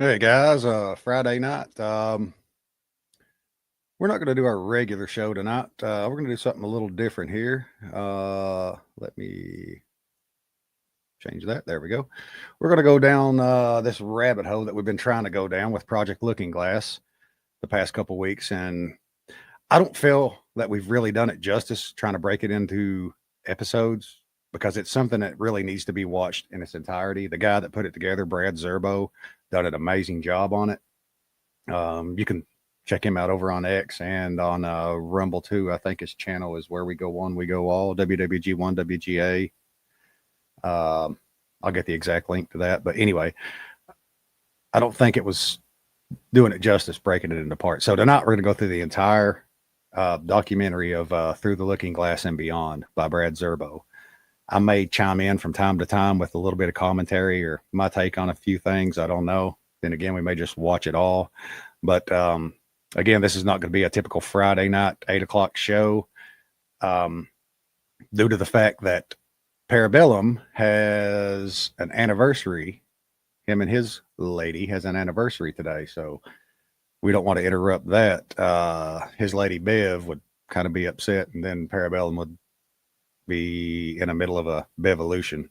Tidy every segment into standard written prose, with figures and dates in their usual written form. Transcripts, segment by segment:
Hey guys, Friday night. We're not going to do our regular show tonight. We're going to do something a little different here. Let me change that. There we go. We're going to go down this rabbit hole that we've been trying to go down with Project Looking Glass the past couple weeks, and I don't feel that we've really done it justice trying to break it into episodes because it's something that really needs to be watched in its entirety. The guy that put it together, Brad Zerbo, done an amazing job on it. You can check him out over on X and on Rumble too. I think his channel is Where We Go One, We Go All, WWG1, WGA. I'll get the exact link to that. But anyway, I don't think it was doing it justice breaking it into parts. So tonight we're going to go through the entire documentary of Through the Looking Glass and Beyond by Brad Zerbo. I may chime in from time to time with a little bit of commentary or my take on a few things. I don't know. Then again, we may just watch it all. But again, this is not going to be a typical Friday night, 8 o'clock show due to the fact that Parabellum has an anniversary. Him and his lady has an anniversary today. So we don't want to interrupt that. His lady, Bev, would kind of be upset, and then Parabellum would be in the middle of a Bevolution,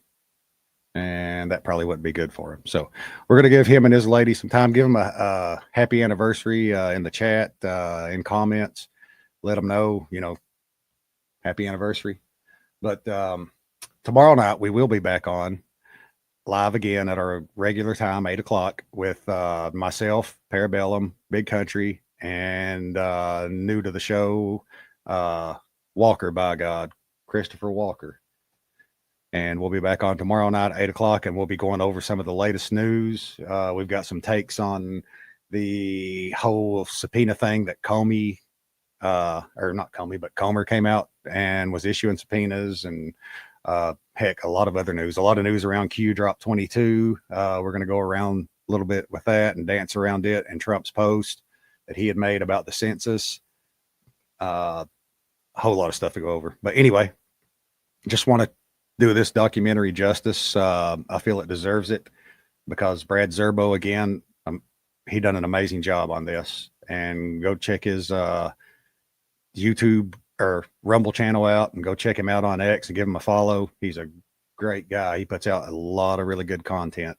and that probably wouldn't be good for him. So we're going to give him and his lady some time, give him a happy anniversary in the chat, in comments, let them know, happy anniversary. But tomorrow night we will be back on live again at our regular time, 8 o'clock, with myself, Parabellum, Big Country, and new to the show, Walker, by God, Christopher Walker. And we'll be back on tomorrow night at 8 o'clock, and we'll be going over some of the latest news. We've got some takes on the whole subpoena thing that Comey, or not Comey, but Comer came out and was issuing subpoenas, and heck, a lot of other news. A lot of news around Q Drop 22. We're going to go around a little bit with that and dance around it, and Trump's post that he had made about the census. A whole lot of stuff to go over. But anyway, just want to do this documentary justice. I feel it deserves it because Brad Zerbo, again, he done an amazing job on this. And go check his YouTube or Rumble channel out, and go check him out on X and give him a follow. He's a great guy. He puts out a lot of really good content.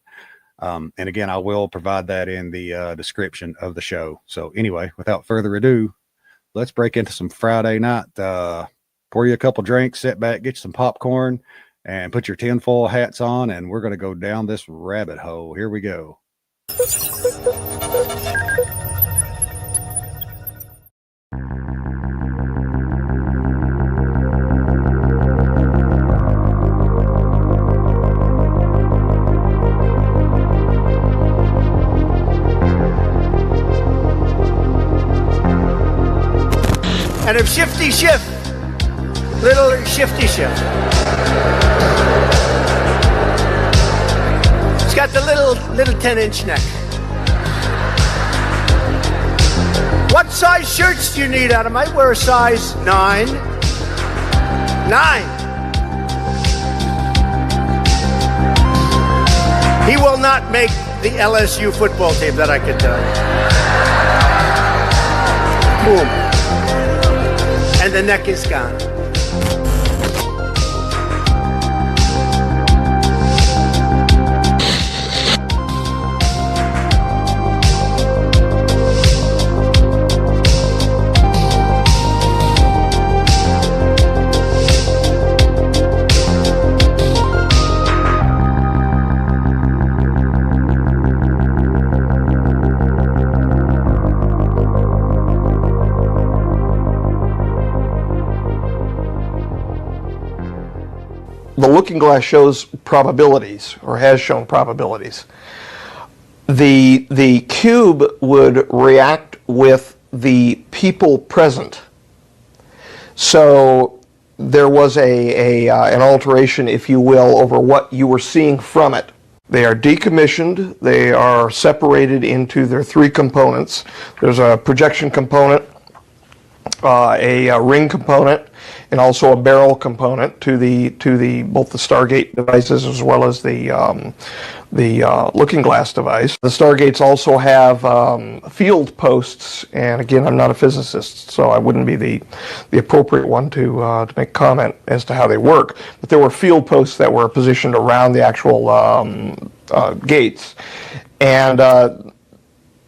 And again, I will provide that in the description of the show. So anyway, without further ado, let's break into some Friday night. Pour you a couple drinks, sit back, get you some popcorn, and put your tinfoil hats on, and we're going to go down this rabbit hole. Here we go. And if shifty shift, little shifty shift. It's got the little 10-inch neck. What size shirts do you need, Adam? I wear a size 9. 9. He will not make the LSU football team, that I can tell you. Boom. And the neck is gone. The looking glass shows probabilities, or has shown probabilities. The cube would react with the people present. So there was an alteration, if you will, over what you were seeing from it. They are decommissioned. They are separated into their three components. There's a projection component, a ring component and also a barrel component to the both the Stargate devices as well as the looking glass device. The Stargates also have field posts, and again, I'm not a physicist, so I wouldn't be the appropriate one to make comment as to how they work. But there were field posts that were positioned around the actual gates, and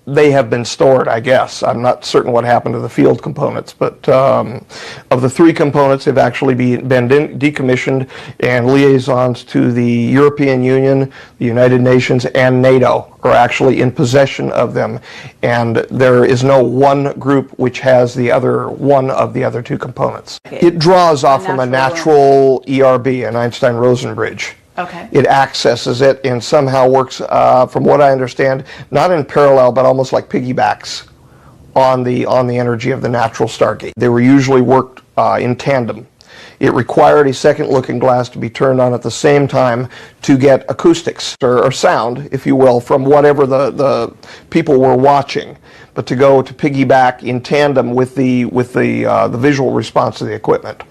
they have been stored, I guess. I'm not certain what happened to the field components, but of the three components, they've actually been decommissioned, and liaisons to the European Union, the United Nations, and NATO are actually in possession of them. And there is no one group which has the other one of the other two components. It draws off from a natural ERB, an Einstein-Rosen bridge. Okay. It accesses it and somehow works, from what I understand, not in parallel, but almost like piggybacks on the energy of the natural Stargate. They were usually worked in tandem. It required a second looking glass to be turned on at the same time to get acoustics or sound, if you will, from whatever the people were watching, but to go to piggyback in tandem with the visual response of the equipment.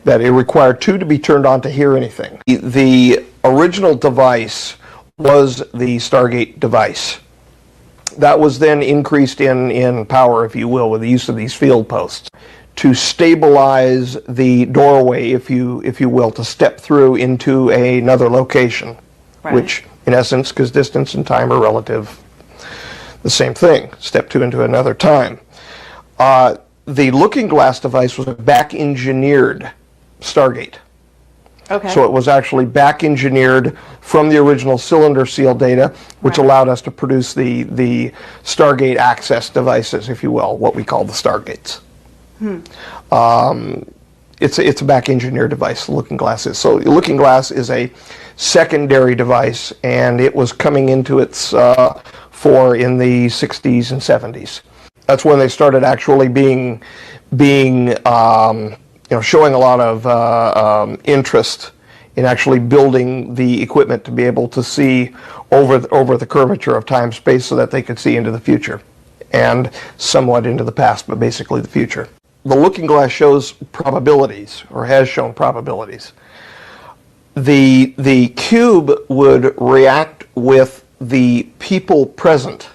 That it required two to be turned on to hear anything. The original device was the Stargate device. That was then increased in power, if you will, with the use of these field posts to stabilize the doorway, if you will, to step through into another location, right. Which, in essence, because distance and time are relative, the same thing. Step two into another time. The looking glass device was a back-engineered Stargate. Okay. So it was actually back-engineered from the original cylinder seal data, which right. allowed us to produce the Stargate access devices, if you will, what we call the Stargates. It's a back-engineered device, the looking glass is. So the looking glass is a secondary device, and it was coming into its fore in the 60s and 70s. That's when they started actually being showing a lot of interest in actually building the equipment to be able to see over the curvature of time-space so that they could see into the future and somewhat into the past, but basically the future. The looking glass shows probabilities, or has shown probabilities. The cube would react with the people present.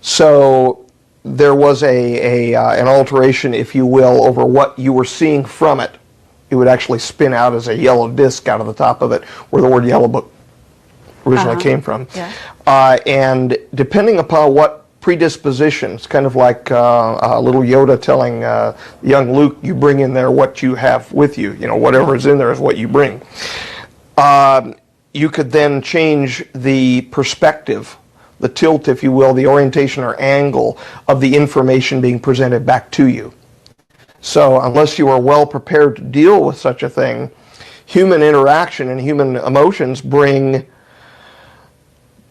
So there was an alteration, if you will, over what you were seeing from it. It would actually spin out as a yellow disc out of the top of it, where the word yellow book originally came from. Yeah. And depending upon what predisposition, it's kind of like little Yoda telling young Luke, you bring in there what you have with you. Whatever is in there is what you bring. You could then change the perspective, the tilt, if you will, the orientation or angle of the information being presented back to you. So unless you are well prepared to deal with such a thing, human interaction and human emotions bring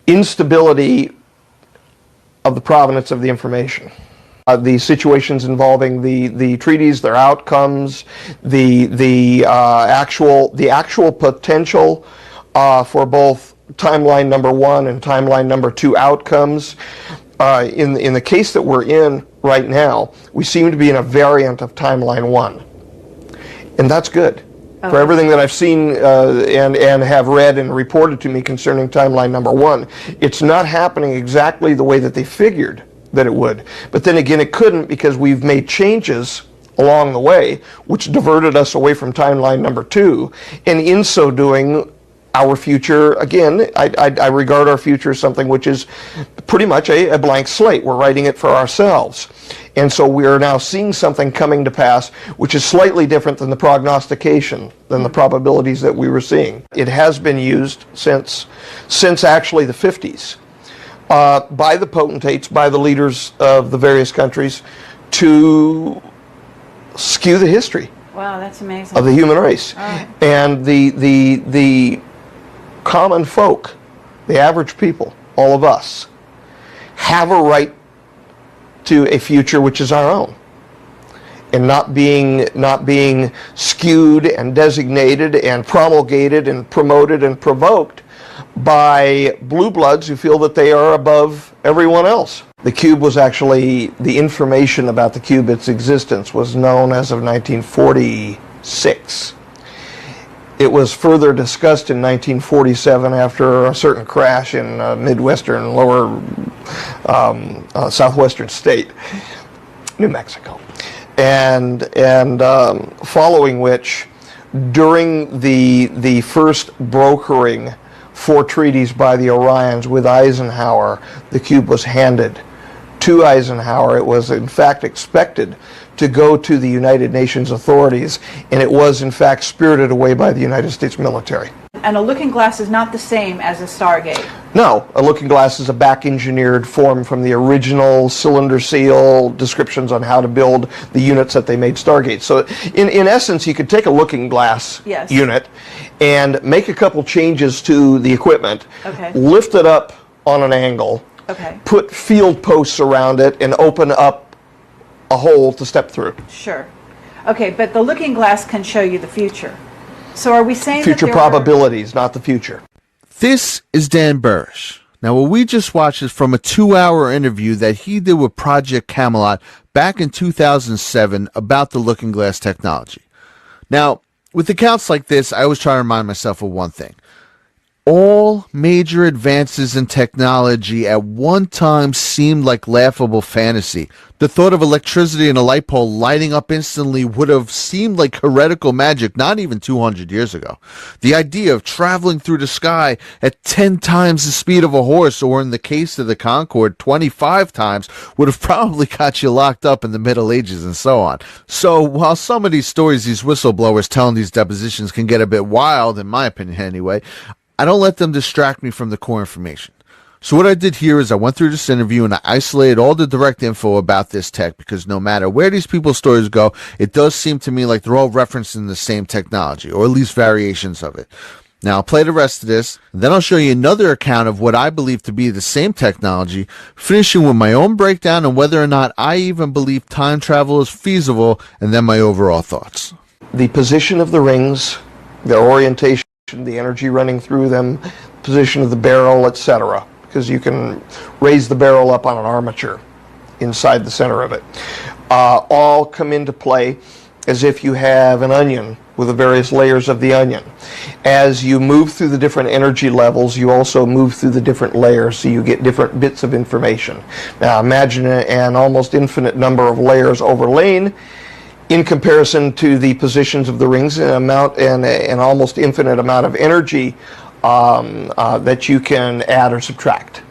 instability of the provenance of the information. The situations involving the treaties, their outcomes, the actual potential for both timeline number 1 and timeline number 2 outcomes. In the case that we're in right now, we seem to be in a variant of timeline 1, and that's good. For everything that I've seen and have read and reported to me concerning timeline number 1, it's not happening exactly the way that they figured that it would. But then again, it couldn't, because we've made changes along the way, which diverted us away from timeline number 2, and in so doing, our future, again, I regard our future as something which is pretty much a blank slate. We're writing it for ourselves. And so we are now seeing something coming to pass which is slightly different than the prognostication, than the probabilities that we were seeing. It has been used since actually the 50s by the potentates, by the leaders of the various countries, to skew the history. Wow, that's amazing. Of the human race. Right. And the common folk, the average people, all of us, have a right to a future which is our own, and not being skewed and designated and promulgated and promoted and provoked by blue bloods who feel that they are above everyone else. The cube was actually, the information about the cube, its existence, was known as of 1946. It was further discussed in 1947 after a certain crash in midwestern, lower southwestern state, New Mexico. And following which, during the first brokering for treaties by the Orions with Eisenhower, the cube was handed to Eisenhower. It was in fact expected to go to the United Nations authorities, and it was in fact spirited away by the United States military. And a looking glass is not the same as a Stargate. No, a looking glass is a back-engineered form from the original cylinder seal descriptions on how to build the units that they made Stargate. So in essence, you could take a looking glass Yes. unit and make a couple changes to the equipment, Okay. lift it up on an angle, Okay. put field posts around it, and open up a hole to step through. Sure. Okay, but the looking glass can show you the future. So are we saying Future that there are- probabilities, not the future. This is Dan Burrish. Now, what we just watched is from a 2-hour interview that he did with Project Camelot back in 2007 about the looking glass technology. Now, with accounts like this, I always try to remind myself of one thing. All major advances in technology at one time seemed like laughable fantasy. The thought of electricity and a light pole lighting up instantly would have seemed like heretical magic not even 200 years ago. The idea of traveling through the sky at 10 times the speed of a horse, or in the case of the Concorde, 25 times, would have probably got you locked up in the Middle Ages and so on. So while some of these stories these whistleblowers telling these depositions can get a bit wild, in my opinion anyway, I don't let them distract me from the core information. So what I did here is I went through this interview and I isolated all the direct info about this tech, because no matter where these people's stories go, it does seem to me like they're all referencing the same technology, or at least variations of it. Now I'll play the rest of this, then I'll show you another account of what I believe to be the same technology, finishing with my own breakdown on whether or not I even believe time travel is feasible, and then my overall thoughts. The position of the rings, their orientation, the energy running through them, position of the barrel, etc. Because you can raise the barrel up on an armature inside the center of it. All come into play as if you have an onion with the various layers of the onion. As you move through the different energy levels, you also move through the different layers, so you get different bits of information. Now imagine an almost infinite number of layers overlain in comparison to the positions of the rings, and an almost infinite amount of energy that you can add or subtract.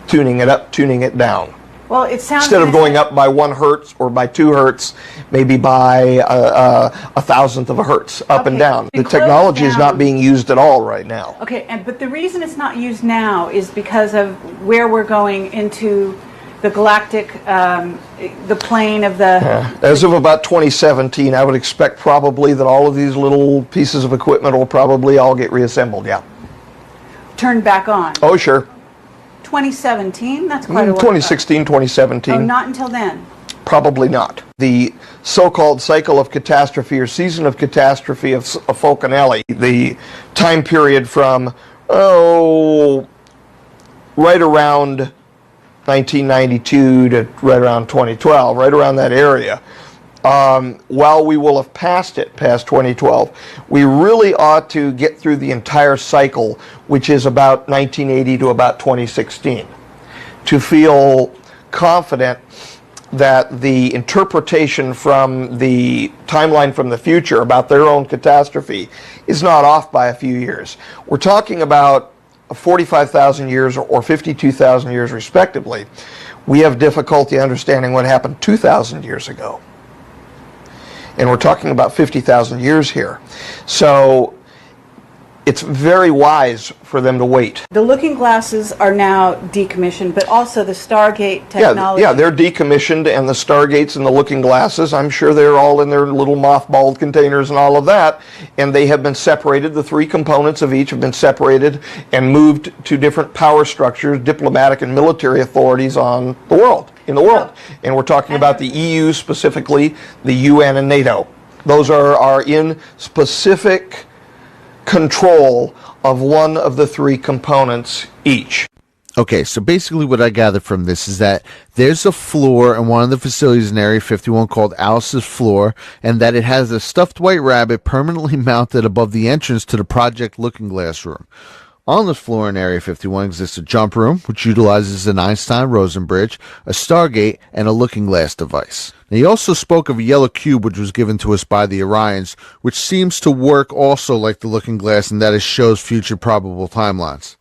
Tuning it up, tuning it down. Well, it sounds Instead of going up by 1 hertz or by 2 hertz, maybe by a thousandth of a hertz, up and Okay. down. The And close technology is down. not being used at all right now. Okay, but the reason it's not used now is because of where we're going into the galactic, the plane of the... As of about 2017, I would expect probably that all of these little pieces of equipment will probably all get reassembled, yeah. turned back on. Oh, sure. 2017? That's quite a while. 2016, 2017. Oh, not until then. Probably not. The so-called cycle of catastrophe or season of catastrophe of Falconelli, the time period from, right around 1992 to right around 2012, right around that area. While we will have passed 2012, we really ought to get through the entire cycle, which is about 1980 to about 2016, to feel confident that the interpretation from the timeline from the future about their own catastrophe is not off by a few years. We're talking about 45,000 years or 52,000 years respectively. We have difficulty understanding what happened 2,000 years ago. And we're talking about 50,000 years here. So it's very wise for them to wait. The looking glasses are now decommissioned, but also the Stargate technology. Yeah, they're decommissioned, and the Stargates and the looking glasses, I'm sure they're all in their little mothballed containers and all of that, and they have been separated. The 3 components of each have been separated and moved to different power structures, diplomatic and military authorities in the world. And we're talking about the EU specifically, the UN and NATO. Those are in specific control of one of the 3 components each. Okay, so basically what I gathered from this is that there's a floor in one of the facilities in Area 51 called Alice's Floor, and that it has a stuffed white rabbit permanently mounted above the entrance to the Project Looking Glass room. On this floor in Area 51 exists a jump room, which utilizes an Einstein-Rosen bridge, a Stargate, and a looking glass device. Now, he also spoke of a yellow cube which was given to us by the Orions, which seems to work also like the looking glass in that it shows future probable timelines.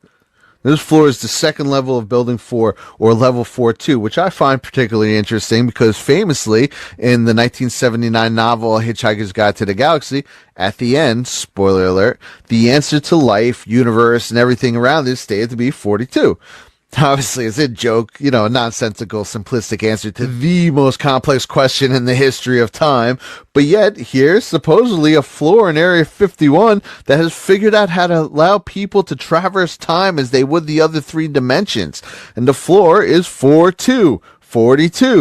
This floor is the second level of Building 4, or Level 4-2, which I find particularly interesting because famously, in the 1979 novel A Hitchhiker's Guide to the Galaxy, at the end, spoiler alert, the answer to life, universe, and everything around it stated to be 42. Obviously, it's a joke, a nonsensical, simplistic answer to the most complex question in the history of time. But yet, here's supposedly a floor in Area 51 that has figured out how to allow people to traverse time as they would the other three dimensions. And the floor is 42.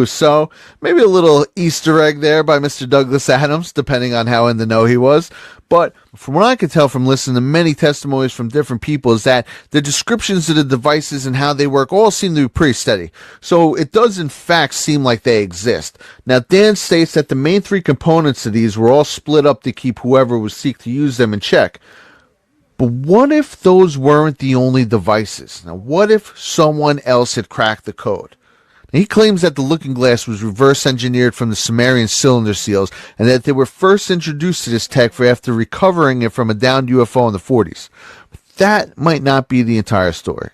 So maybe a little Easter egg there by Mr. Douglas Adams, depending on how in the know he was. But from what I could tell from listening to many testimonies from different people is that the descriptions of the devices and how they work all seem to be pretty steady. So it does in fact seem like they exist. Now Dan states that the main three components of these were all split up to keep whoever would seek to use them in check. But what if those weren't the only devices? Now what if someone else had cracked the code? He claims that the looking glass was reverse engineered from the Sumerian cylinder seals and that they were first introduced to this tech after recovering it from a downed UFO in the 40s. But that might not be the entire story.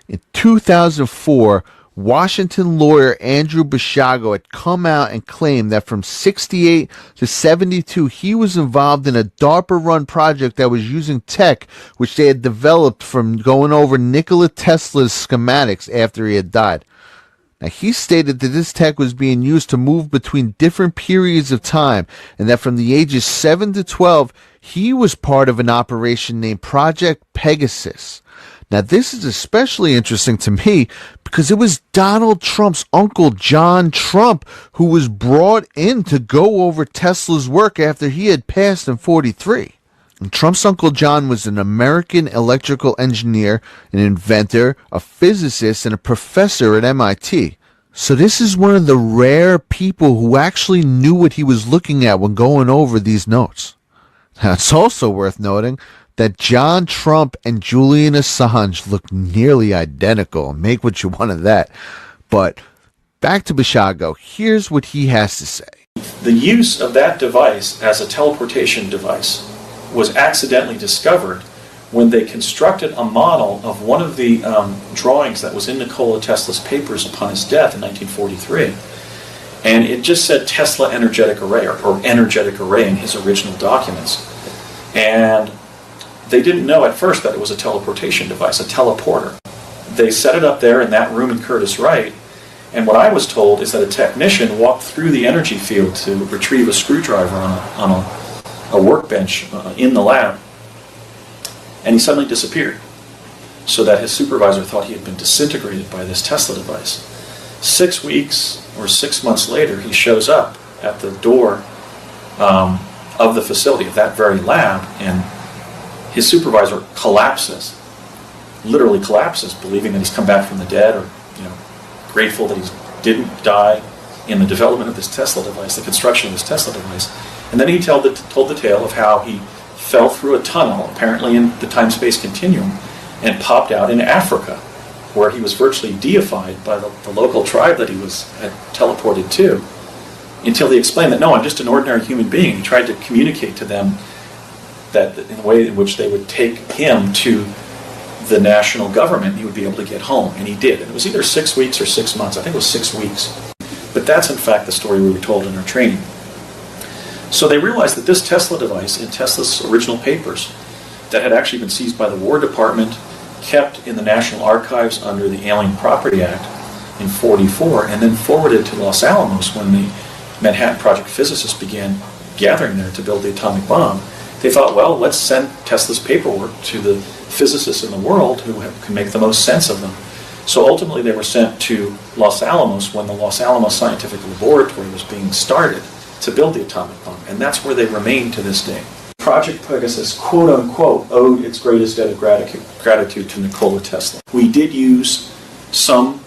In 2004, Washington lawyer Andrew Bishago had come out and claimed that from 68 to 72 he was involved in a DARPA-run project that was using tech which they had developed from going over Nikola Tesla's schematics after he had died. Now, he stated that this tech was being used to move between different periods of time and that from the ages 7 to 12, he was part of an operation named Project Pegasus. Now, this is especially interesting to me because it was Donald Trump's uncle, John Trump, who was brought in to go over Tesla's work after he had passed in 43. And Trump's Uncle John was an American electrical engineer, an inventor, a physicist, and a professor at MIT. So this is one of the rare people who actually knew what he was looking at when going over these notes. Now, it's also worth noting that John Trump and Julian Assange look nearly identical. Make what you want of that. But back to Bishago. Here's what he has to say. The use of that device as a teleportation device was accidentally discovered when they constructed a model of one of the drawings that was in Nikola Tesla's papers upon his death in 1943. And it just said Tesla energetic array, or energetic array in his original documents. And they didn't know at first that it was a teleportation device, a teleporter. They set it up there in that room in Curtis Wright, and what I was told is that a technician walked through the energy field to retrieve a screwdriver on a workbench in the lab, and he suddenly disappeared, so that his supervisor thought he had been disintegrated by this Tesla device. 6 weeks or 6 months later, he shows up at the door of the facility, of that very lab, and his supervisor collapses, literally collapses, believing that he's come back from the dead, or grateful that he didn't die in the development of this Tesla device, the construction of this Tesla device. And then he told the tale of how he fell through a tunnel, apparently in the time-space continuum, and popped out in Africa, where he was virtually deified by the local tribe that he had teleported to, until he explained that, no, I'm just an ordinary human being. He tried to communicate to them that in the way in which they would take him to the national government, he would be able to get home, and he did. And it was either 6 weeks or 6 months. I think it was 6 weeks. But that's in fact the story we were told in our training. So they realized that this Tesla device, in Tesla's original papers, that had actually been seized by the War Department, kept in the National Archives under the Alien Property Act in '44, and then forwarded to Los Alamos when the Manhattan Project physicists began gathering there to build the atomic bomb. They thought, well, let's send Tesla's paperwork to the physicists in the world who can make the most sense of them. So ultimately they were sent to Los Alamos when the Los Alamos Scientific Laboratory was being started to build the atomic bomb, and that's where they remain to this day. Project Pegasus, quote unquote, owed its greatest debt of gratitude to Nikola Tesla. We did use some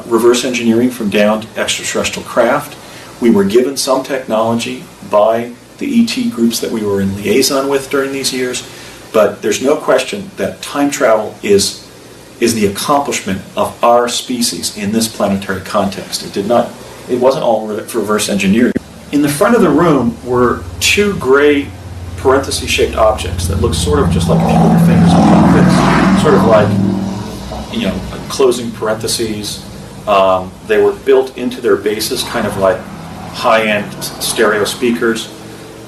reverse engineering from downed extraterrestrial craft. We were given some technology by the ET groups that we were in liaison with during these years, but there's no question that time travel is the accomplishment of our species in this planetary context. It wasn't all reverse engineering. In the front of the room were two gray parenthesis-shaped objects that look sort of just like if you put your fingers on like this, sort of like, closing parentheses. They were built into their bases, kind of like high-end stereo speakers,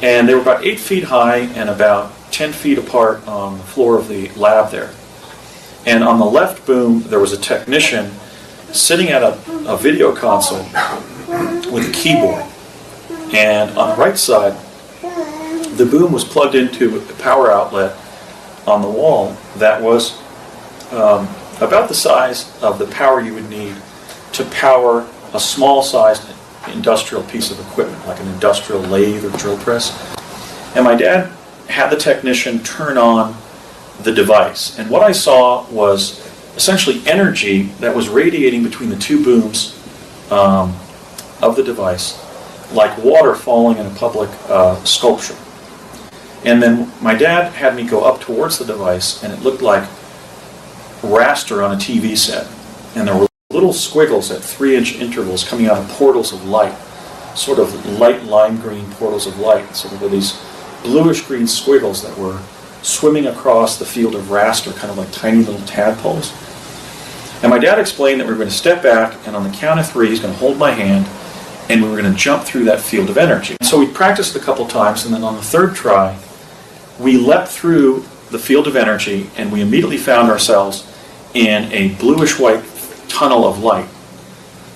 and they were about 8 feet high and about 10 feet apart on the floor of the lab there. And on the left boom, there was a technician sitting at a video console with a keyboard. And on the right side, the boom was plugged into a power outlet on the wall that was about the size of the power you would need to power a small-sized industrial piece of equipment, like an industrial lathe or drill press. And my dad had the technician turn on the device. And what I saw was essentially energy that was radiating between the two booms of the device, like water falling in a public sculpture. And then my dad had me go up towards the device, and it looked like raster on a TV set. And there were little squiggles at 3-inch intervals coming out of portals of light, sort of light lime green portals of light, sort of these bluish green squiggles that were swimming across the field of raster, kind of like tiny little tadpoles. And my dad explained that we were going to step back, and on the count of 3, he's going to hold my hand, and we were going to jump through that field of energy. So we practiced a couple times, and then on the third try, we leapt through the field of energy, and we immediately found ourselves in a bluish-white tunnel of light,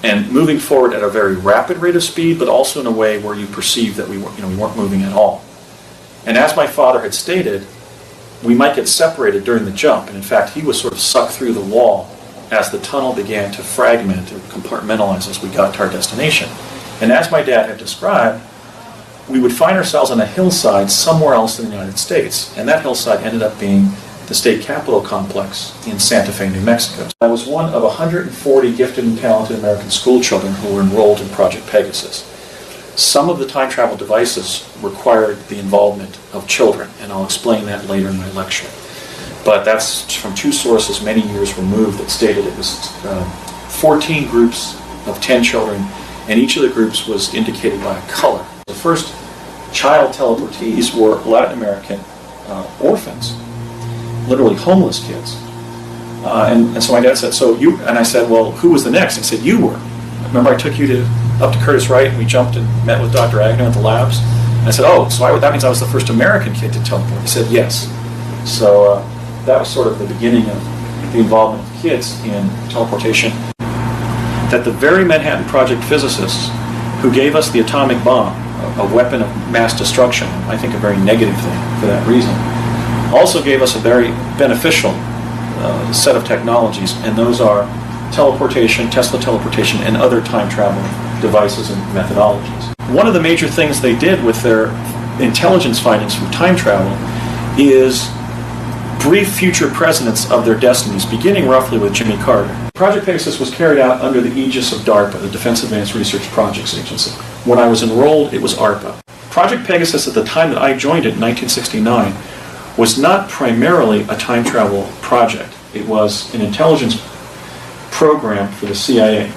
and moving forward at a very rapid rate of speed, but also in a way where you perceive that we weren't moving at all. And as my father had stated, we might get separated during the jump, and in fact, he was sort of sucked through the wall as the tunnel began to fragment or compartmentalize as we got to our destination. And as my dad had described, we would find ourselves on a hillside somewhere else in the United States, and that hillside ended up being the state capitol complex in Santa Fe, New Mexico. I was one of 140 gifted and talented American school children who were enrolled in Project Pegasus. Some of the time travel devices required the involvement of children, and I'll explain that later in my lecture. But that's from 2 sources many years removed that stated it was 14 groups of 10 children, and each of the groups was indicated by a color. The first child teleportees were Latin American orphans, literally homeless kids. And so my dad said, so you, and I said, well, who was the next? He said, you were. Remember I took you up to Curtis Wright, and we jumped and met with Dr. Agnew at the labs? And I said, oh, so that means I was the first American kid to teleport. He said, yes. So that was sort of the beginning of the involvement of kids in teleportation. That the very Manhattan Project physicists who gave us the atomic bomb, a weapon of mass destruction, I think a very negative thing for that reason, also gave us a very beneficial set of technologies, and those are teleportation, Tesla teleportation, and other time travel devices and methodologies. One of the major things they did with their intelligence findings from time travel is brief future presidents of their destinies, beginning roughly with Jimmy Carter. Project Pegasus was carried out under the aegis of DARPA, the Defense Advanced Research Projects Agency. When I was enrolled, it was ARPA. Project Pegasus, at the time that I joined it in 1969, was not primarily a time travel project. It was an intelligence program for the CIA.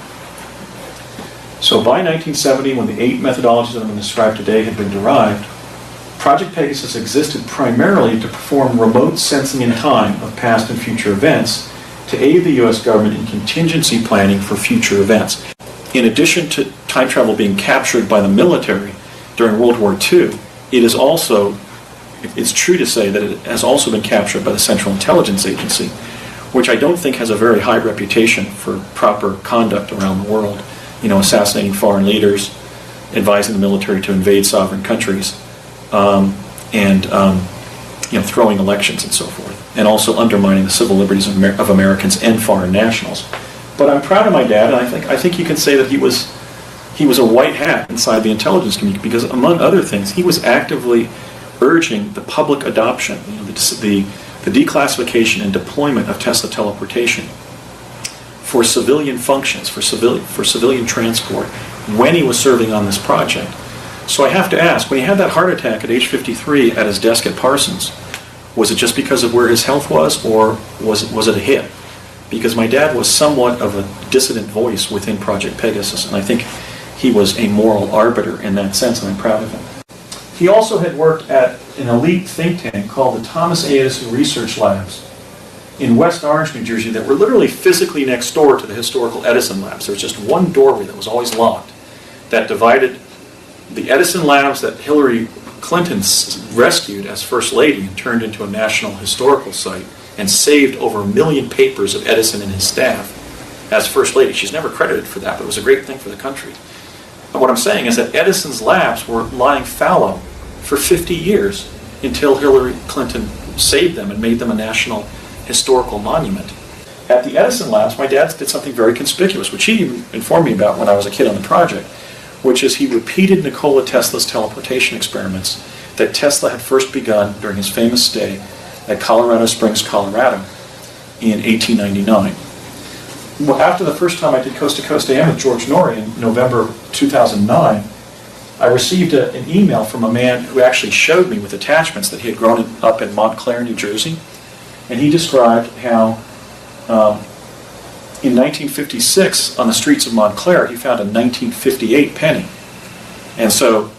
So by 1970, when the 8 methodologies that I'm going to describe today had been derived, Project Pegasus existed primarily to perform remote sensing in time of past and future events to aid the U.S. government in contingency planning for future events. In addition to time travel being captured by the military during World War II, it's true to say that it has also been captured by the Central Intelligence Agency, which I don't think has a very high reputation for proper conduct around the world, assassinating foreign leaders, advising the military to invade sovereign countries, and throwing elections and so forth, and also undermining the civil liberties of Americans and foreign nationals. But I'm proud of my dad, and I think you can say that he was a white hat inside the intelligence community, because among other things, he was actively urging the public adoption, the declassification and deployment of Tesla teleportation for civilian functions, for civilian transport, when he was serving on this project. So I have to ask, when he had that heart attack at age 53 at his desk at Parsons, was it just because of where his health was, or was it a hit? Because my dad was somewhat of a dissident voice within Project Pegasus, and I think he was a moral arbiter in that sense, and I'm proud of him. He also had worked at an elite think tank called the Thomas A. Edison Research Labs in West Orange, New Jersey, that were literally physically next door to the historical Edison Labs. There was just one doorway that was always locked that divided the Edison Labs that Hillary Clinton rescued as First Lady and turned into a national historical site and saved over 1 million papers of Edison and his staff as First Lady. She's never credited for that, but it was a great thing for the country. But what I'm saying is that Edison's labs were lying fallow for 50 years until Hillary Clinton saved them and made them a national historical monument. At the Edison Labs, my dad did something very conspicuous, which he informed me about when I was a kid on the project, which is he repeated Nikola Tesla's teleportation experiments that Tesla had first begun during his famous stay at Colorado Springs, Colorado in 1899. Well, after the first time I did Coast to Coast AM with George Norrie in November 2009, I received an email from a man who actually showed me with attachments that he had grown up in Montclair, New Jersey, and he described how in 1956 on the streets of Montclair he found a 1958 penny. And so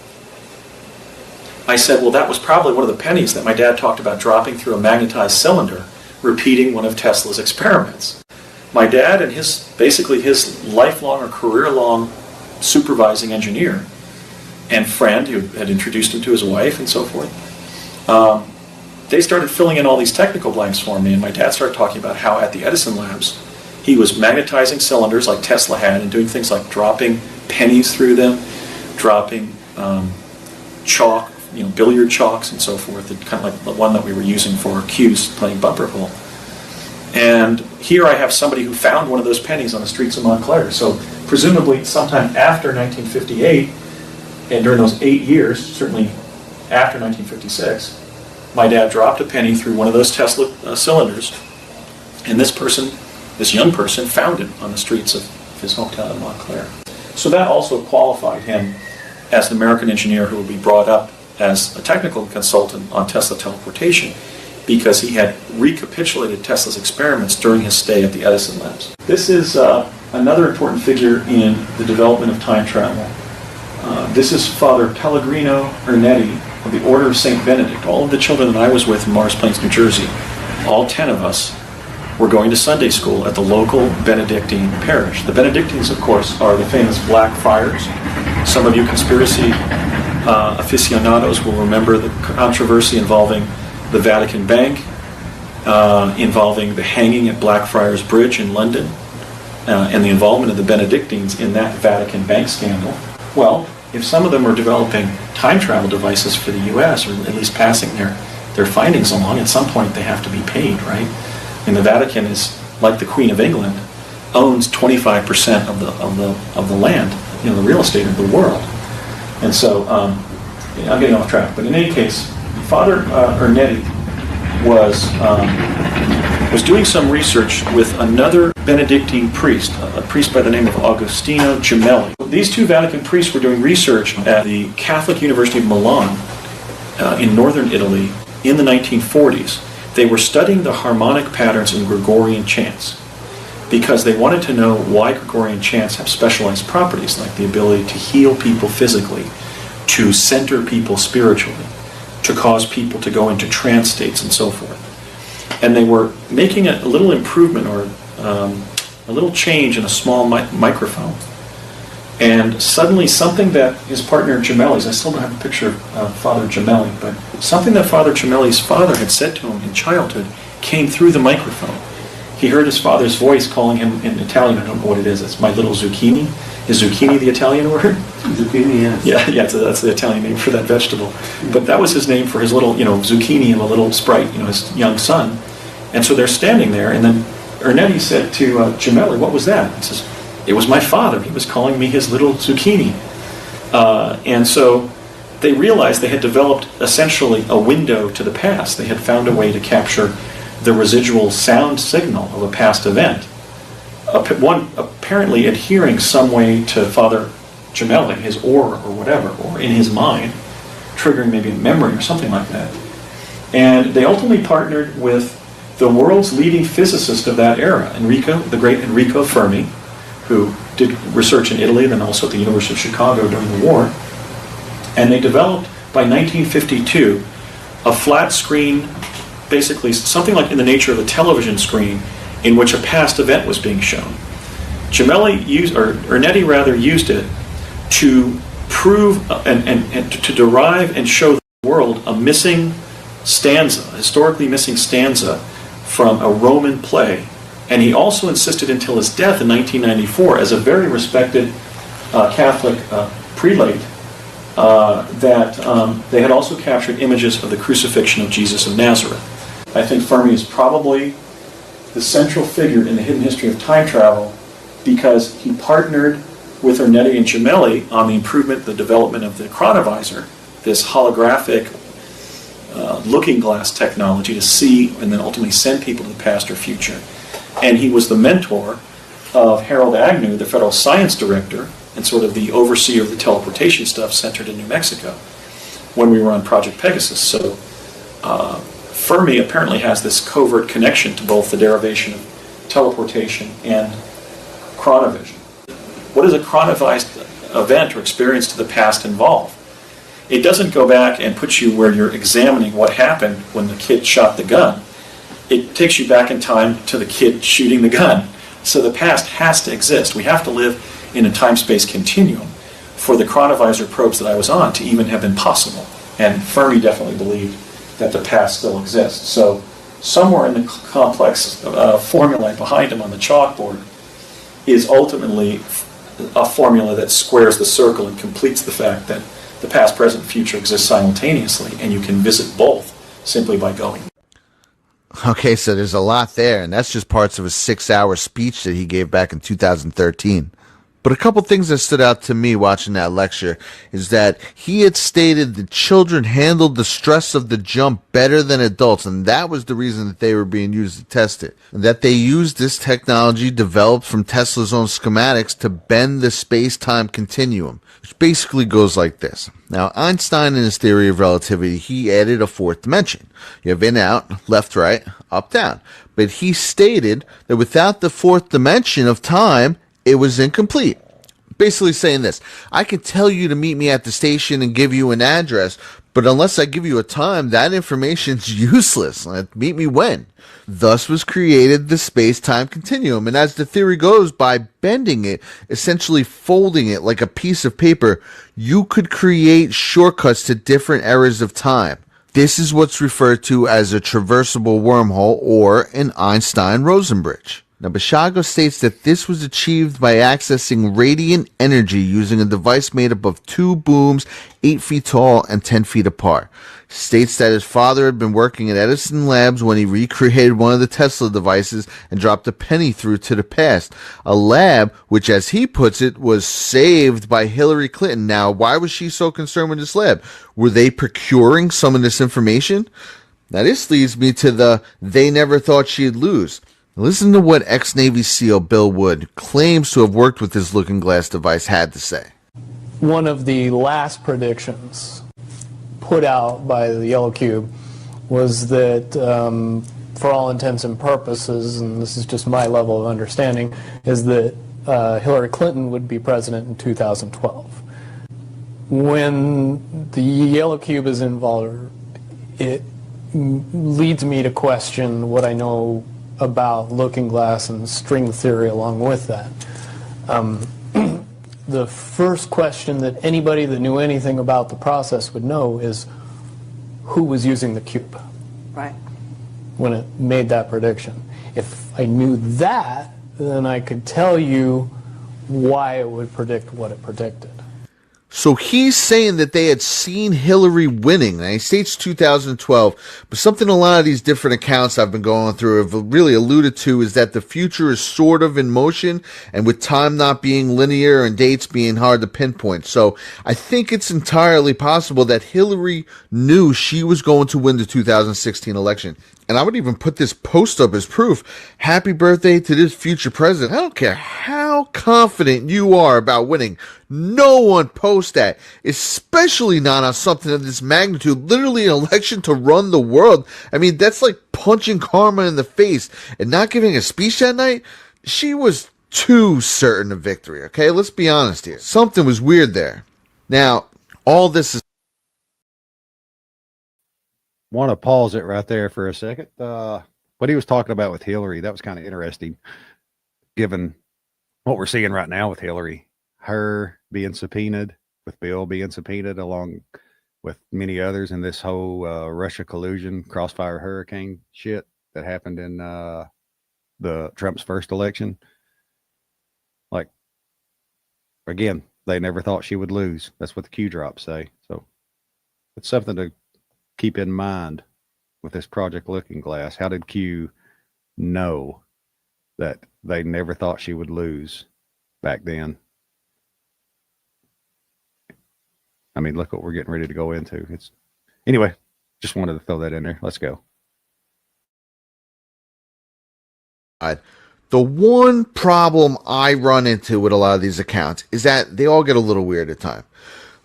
I said, well, that was probably one of the pennies that my dad talked about dropping through a magnetized cylinder, repeating one of Tesla's experiments. My dad and basically his lifelong or career-long supervising engineer and friend who had introduced him to his wife and so forth, they started filling in all these technical blanks for me, and my dad started talking about how at the Edison Labs he was magnetizing cylinders like Tesla had and doing things like dropping pennies through them, dropping chalk, billiard chalks and so forth, kind of like the one that we were using for cues playing bumper pool. And here I have somebody who found one of those pennies on the streets of Montclair. So presumably sometime after 1958, and during those 8 years, certainly after 1956, my dad dropped a penny through one of those Tesla cylinders, and this young person found it on the streets of his hometown in Montclair. So that also qualified him as an American engineer who would be brought up as a technical consultant on Tesla teleportation, because he had recapitulated Tesla's experiments during his stay at the Edison Labs. This is another important figure in the development of time travel. This is Father Pellegrino Ernetti of the Order of St. Benedict. All of the children that I was with in Morris Plains, New Jersey, all 10 of us, were going to Sunday school at the local Benedictine parish. The Benedictines, of course, are the famous Black Friars. Some of you conspiracy aficionados will remember the controversy involving the Vatican Bank, involving the hanging at Blackfriars Bridge in London, and the involvement of the Benedictines in that Vatican Bank scandal. Well, if some of them are developing time travel devices for the U.S., or at least passing their findings along, at some point they have to be paid, right? And the Vatican is, like the Queen of England, owns 25% of the land, the real estate of the world. And so, I'm getting off track, but in any case, Father Ernetti was doing some research with another Benedictine priest, a priest by the name of Agostino Gemelli. These two Vatican priests were doing research at the Catholic University of Milan in northern Italy in the 1940s. They were studying the harmonic patterns in Gregorian chants because they wanted to know why Gregorian chants have specialized properties, like the ability to heal people physically, to center people spiritually, to cause people to go into trance states and so forth. And they were making a little improvement or a little change in a small microphone. And suddenly something that his partner Gemelli's, I still don't have a picture of Father Gemelli, but something that Father Gemelli's father had said to him in childhood came through the microphone. He heard his father's voice calling him in Italian. I don't know what it is. It's my little zucchini. Is zucchini the Italian word? Zucchini, yes. Yeah, that's the Italian name for that vegetable. But that was his name for his little, zucchini and a little sprite, his young son. And so they're standing there, and then Ernetti said to Gemelli, "What was that?" He says, "It was my father. He was calling me his little zucchini." And so they realized they had developed essentially a window to the past. They had found a way to capture the residual sound signal of a past event. One apparently adhering some way to Father Gemelli, his aura or whatever, or in his mind, triggering maybe a memory or something like that. And they ultimately partnered with the world's leading physicist of that era, the great Enrico Fermi, who did research in Italy, then also at the University of Chicago during the war. And they developed, by 1952, a flat screen, basically something like in the nature of a television screen, in which a past event was being shown. Gemelli used, or Ernetti rather, used it to prove and to derive and show the world a missing stanza, a historically missing stanza from a Roman play. And he also insisted until his death in 1994, as a very respected Catholic prelate, that they had also captured images of the crucifixion of Jesus of Nazareth. I think Fermi is probably the central figure in the hidden history of time travel because he partnered with Ernetti and Gemelli on the improvement, the development of the chronovisor, this holographic looking glass technology to see and then ultimately send people to the past or future. And he was the mentor of Harold Agnew, the federal science director, and sort of the overseer of the teleportation stuff centered in New Mexico when we were on Project Pegasus. So Fermi apparently has this covert connection to both the derivation of teleportation and chronovision. What does a chronovized event or experience to the past involve? It doesn't go back and put you where you're examining what happened when the kid shot the gun. It takes you back in time to the kid shooting the gun. So the past has to exist. We have to live in a time-space continuum for the chronovisor probes that I was on to even have been possible. And Fermi definitely believed that the past still exists. So somewhere in the complex formulae behind him on the chalkboard is ultimately a formula that squares the circle and completes the fact that the past, present, and future exist simultaneously, and you can visit both simply by going. Okay, so there's a lot there, and that's just parts of a 6-hour speech that he gave back in 2013. But a couple things that stood out to me watching that lecture is that he had stated that children handled the stress of the jump better than adults, and that was the reason that they were being used to test it. And that they used this technology developed from Tesla's own schematics to bend the space-time continuum, which basically goes like this. Now, Einstein, in his theory of relativity, he added a fourth dimension. You have in, out, left, right, up, down. But he stated that without the fourth dimension of time, it was incomplete. Basically saying this: I can tell you to meet me at the station and give you an address, but unless I give you a time, that information's useless. Meet me when. Thus was created the space-time continuum. And as the theory goes, by bending it, essentially folding it like a piece of paper, you could create shortcuts to different eras of time. This is what's referred to as a traversable wormhole or an Einstein-Rosen bridge. Now, Bashago states that this was achieved by accessing radiant energy using a device made up of two booms 8 feet tall and 10 feet apart. States that his father had been working at Edison Labs when he recreated one of the Tesla devices and dropped a penny through to the past. A lab which, as he puts it, was saved by Hillary Clinton. Now, why was she so concerned with this lab? Were they procuring some of this information? Now, this leads me to the they never thought she'd lose. Listen to what ex-Navy SEAL Bill Wood, who claims to have worked with this looking glass device, had to say. One of the last predictions put out by the Yellow Cube was that, for all intents and purposes, and this is just my level of understanding, is that Hillary Clinton would be president in 2012. When the Yellow Cube is involved, it leads me to question what I know about looking glass and string theory along with that. The first question that anybody that knew anything about the process would know is who was using the cube, Right. when it made that prediction. If I knew that, then I could tell you why it would predict what it predicted. So he's saying that they had seen Hillary winning. Now he states 2012, but something a lot of these different accounts I've been going through have really alluded to is that the future is sort of in motion, and with time not being linear and dates being hard to pinpoint. So I think it's entirely possible that Hillary knew she was going to win the 2016 election. And I would even put this post up as proof. Happy birthday to this future president. I don't care how confident you are about winning. No one posts that, especially not on something of this magnitude. Literally an election to run the world. I mean, that's like punching karma in the face and not giving a speech that night. She was too certain of victory, okay? Let's be honest here. Something was weird there. Now, all this is... Want to pause it right there for a second. What he was talking about with Hillary, that was kind of interesting, given what we're seeing right now with Hillary, her being subpoenaed, with Bill being subpoenaed, along with many others in this whole Russia collusion, crossfire hurricane shit that happened in the Trump's first election. Like, again, they never thought she would lose. That's what the Q drops say. So it's something to keep in mind with this Project Looking Glass. How did Q know that they never thought she would lose back then? I mean, look what we're getting ready to go into. It's anyway, just wanted to throw that in there. Let's go. The one problem I run into with a lot of these accounts is that they all get a little weird at times.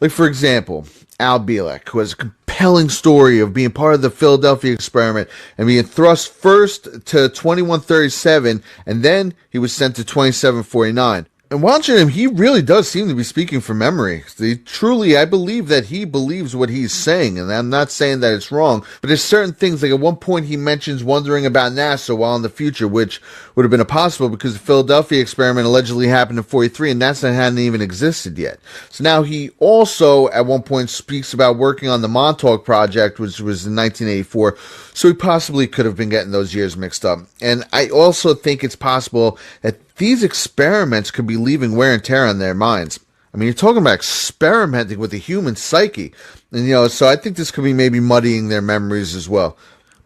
Like, for example, Al Bielek, who has a compelling story of being part of the Philadelphia experiment and being thrust first to 2137, and then he was sent to 2749. And watching him, he really does seem to be speaking from memory. I believe that he believes what he's saying, and I'm not saying that it's wrong, but there's certain things, like at one point he mentions wondering about NASA while in the future, which would have been impossible because the Philadelphia experiment allegedly happened in 43, and NASA hadn't even existed yet. So now he also, at one point, speaks about working on the Montauk Project, which was in 1984, so he possibly could have been getting those years mixed up. And I also think it's possible that these experiments could be leaving wear and tear on their minds. I mean, you're talking about experimenting with the human psyche. And, so I think this could be maybe muddying their memories as well.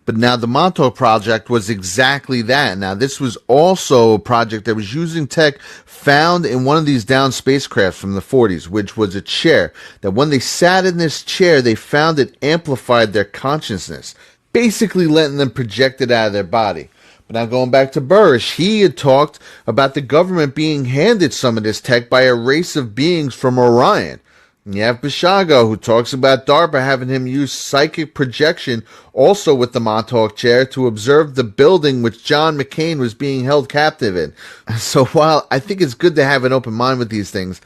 But now the Montauk Project was exactly that. Now, this was also a project that was using tech found in one of these down spacecrafts from the 40s, which was a chair. That when they sat in this chair, they found it amplified their consciousness, basically letting them project it out of their body. But now going back to Burrish, he had talked about the government being handed some of this tech by a race of beings from Orion. And you have Bishago, who talks about DARPA having him use psychic projection also with the Montauk chair to observe the building which John McCain was being held captive in. So while I think it's good to have an open mind with these things,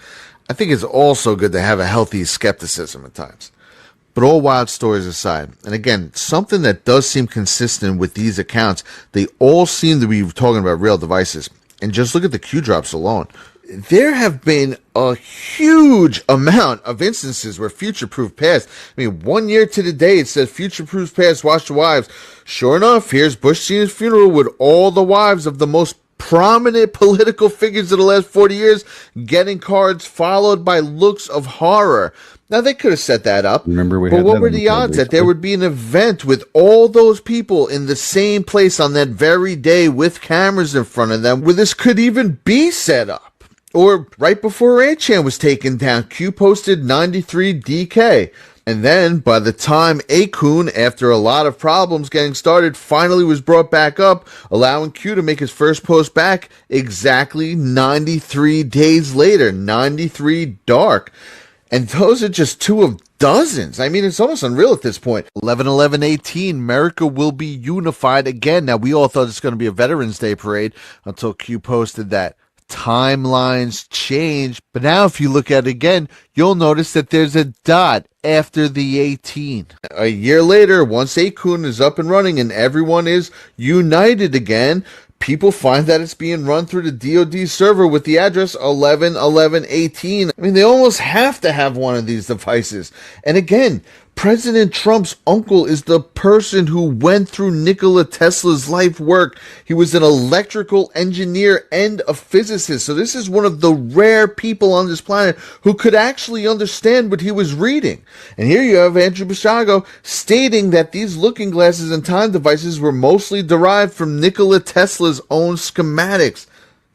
I think it's also good to have a healthy skepticism at times. But all wild stories aside, and again, something that does seem consistent with these accounts, they all seem to be talking about real devices. And just look at the Q drops alone. There have been a huge amount of instances where future-proof past. I mean, 1 year to the day it says future-proof past, watch the wives. Sure enough, here's Bush Sr.'s funeral with all the wives of the most prominent political figures of the last 40 years getting cards followed by looks of horror. Now, they could have set that up, but what were the odds that there would be an event with all those people in the same place on that very day with cameras in front of them where this could even be set up? Or right before 8chan was taken down, Q posted 93 DK. And then, by the time Akun, after a lot of problems getting started, finally was brought back up, allowing Q to make his first post back exactly 93 days later, 93 dark. And those are just two of dozens. I mean, it's almost unreal at this point. 11/11/18, America will be unified again. Now, we all thought it's going to be a Veterans Day parade until Q posted that. Timelines change, but now if you look at it again, you'll notice that there's a dot after the 18. A year later, once Akun is up and running and everyone is united again, people find that it's being run through the DoD server with the address 11/11/18. I mean, they almost have to have one of these devices. And again, President Trump's uncle is the person who went through Nikola Tesla's life work. He was an electrical engineer and a physicist. So this is one of the rare people on this planet who could actually understand what he was reading. And here you have Andrew Basiago stating that these looking glasses and time devices were mostly derived from Nikola Tesla's own schematics.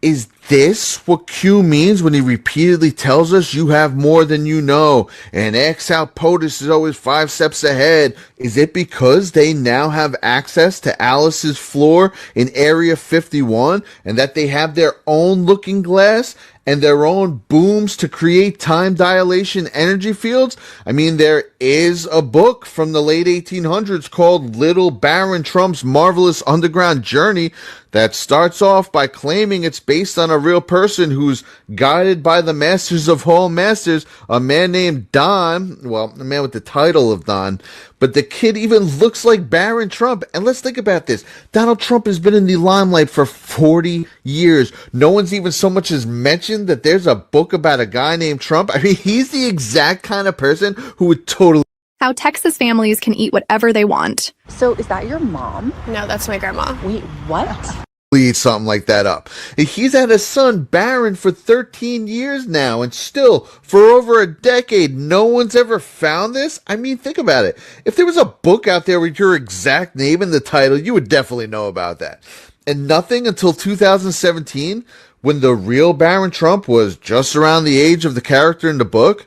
Is this what Q means when he repeatedly tells us you have more than you know, and X out POTUS is always 5 steps ahead? Is it because they now have access to Alice's floor in Area 51, and that they have their own looking glass and their own booms to create time dilation energy fields? I mean, there is a book from the late 1800s called Little Baron Trump's Marvelous Underground Journey that starts off by claiming it's based on a real person who's guided by the masters of all masters, a man named Don, well, a man with the title of Don, but the kid even looks like Baron Trump. And let's think about this. Donald Trump has been in the limelight for 40 years. No one's even so much as mentioned that there's a book about a guy named Trump. I mean, he's the exact kind of person who would totally... How Texas families can eat whatever they want. So is that your mom? No, that's my grandma. Wait, what? eat something like that up. He's had a son, Baron, for 13 years now, and still, for over a decade, no one's ever found this? I mean, think about it. If there was a book out there with your exact name in the title, you would definitely know about that. And nothing until 2017, when the real Baron Trump was just around the age of the character in the book.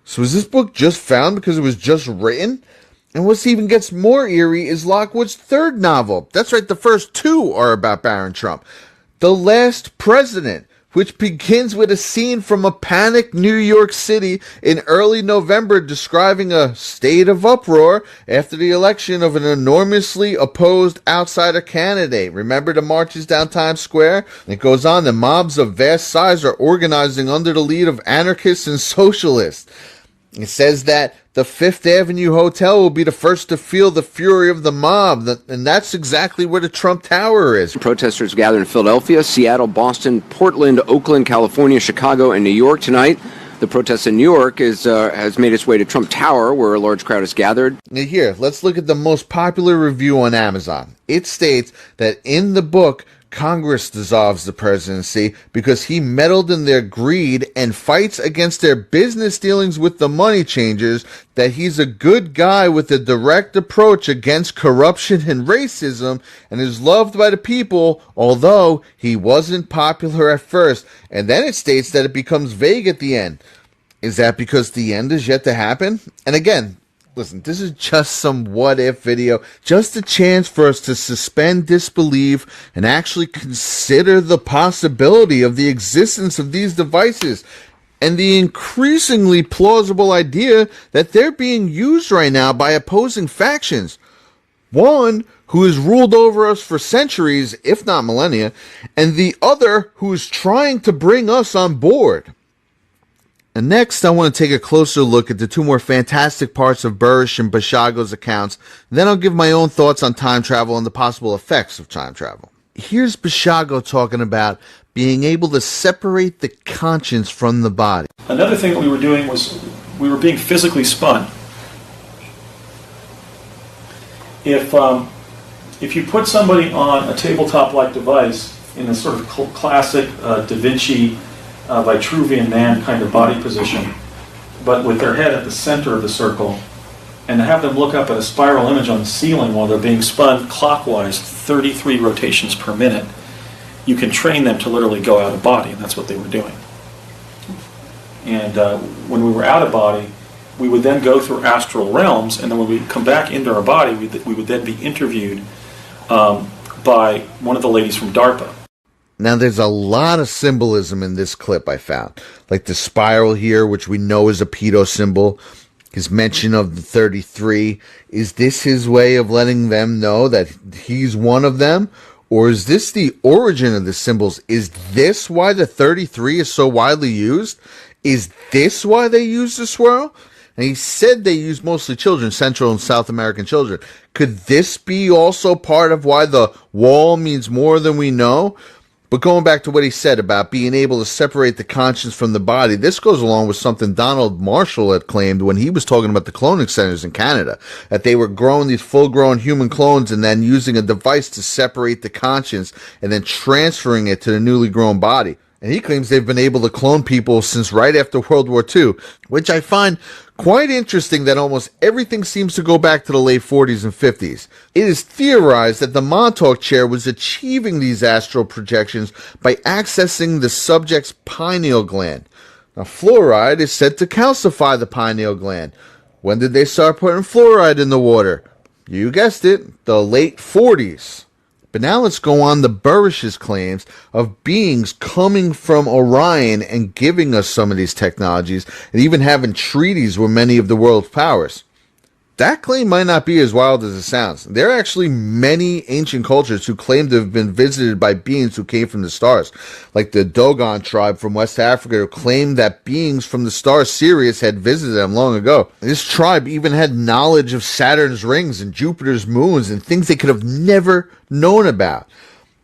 So was this book just found because it was just written? And what even gets more eerie is Lockwood's third novel. That's right, the first two are about Baron Trump. The Last President, which begins with a scene from a panicked New York City in early November describing a state of uproar after the election of an enormously opposed outsider candidate. Remember the marches down Times Square? And it goes on, the mobs of vast size are organizing under the lead of anarchists and socialists. It says that the Fifth Avenue Hotel will be the first to feel the fury of the mob, and that's exactly where the Trump Tower is. Protesters gather in Philadelphia, Seattle, Boston, Portland, Oakland, California, Chicago, and New York tonight. The protest in New York has made its way to Trump Tower, where a large crowd is gathered. Now here, let's look at the most popular review on Amazon. It states that in the book, Congress dissolves the presidency because he meddled in their greed and fights against their business dealings with the money changers, that he's a good guy with a direct approach against corruption and racism, and is loved by the people, although he wasn't popular at first. And then it states that it becomes vague at the end. Is that because the end is yet to happen? And again, listen, this is just some what-if video, just a chance for us to suspend disbelief and actually consider the possibility of the existence of these devices and the increasingly plausible idea that they're being used right now by opposing factions. One who has ruled over us for centuries, if not millennia, and the other who is trying to bring us on board. And next, I want to take a closer look at the two more fantastic parts of Burrish and Basiago's accounts. Then I'll give my own thoughts on time travel and the possible effects of time travel. Here's Basiago talking about being able to separate the conscience from the body. Another thing that we were doing was we were being physically spun. If you put somebody on a tabletop-like device in a sort of classic Da Vinci Vitruvian man kind of body position, but with their head at the center of the circle, and to have them look up at a spiral image on the ceiling while they're being spun clockwise 33 rotations per minute, you can train them to literally go out of body, and that's what they were doing. And when we were out of body, we would then go through astral realms, and then when we come back into our body, we would then be interviewed by one of the ladies from DARPA. Now, there's a lot of symbolism in this clip I found, like the spiral here, which we know is a pedo symbol. His mention of the 33. Is this his way of letting them know that he's one of them? Or is this the origin of the symbols? Is this why the 33 is so widely used? Is this why they use the swirl? And he said they use mostly children, Central and South American children. Could this be also part of why the wall means more than we know? But going back to what he said about being able to separate the conscience from the body, this goes along with something Donald Marshall had claimed when he was talking about the cloning centers in Canada, that they were growing these full-grown human clones and then using a device to separate the conscience and then transferring it to the newly grown body. And he claims they've been able to clone people since right after World War II, which I find quite interesting that almost everything seems to go back to the late 40s and 50s. It is theorized that the Montauk chair was achieving these astral projections by accessing the subject's pineal gland. Now, fluoride is said to calcify the pineal gland. When did they start putting fluoride in the water? You guessed it, the late 40s. But now let's go on to Burrish's claims of beings coming from Orion and giving us some of these technologies and even having treaties with many of the world's powers. That claim might not be as wild as it sounds. There are actually many ancient cultures who claim to have been visited by beings who came from the stars, like the Dogon tribe from West Africa, who claimed that beings from the star Sirius had visited them long ago. This tribe even had knowledge of Saturn's rings and Jupiter's moons and things they could have never known about.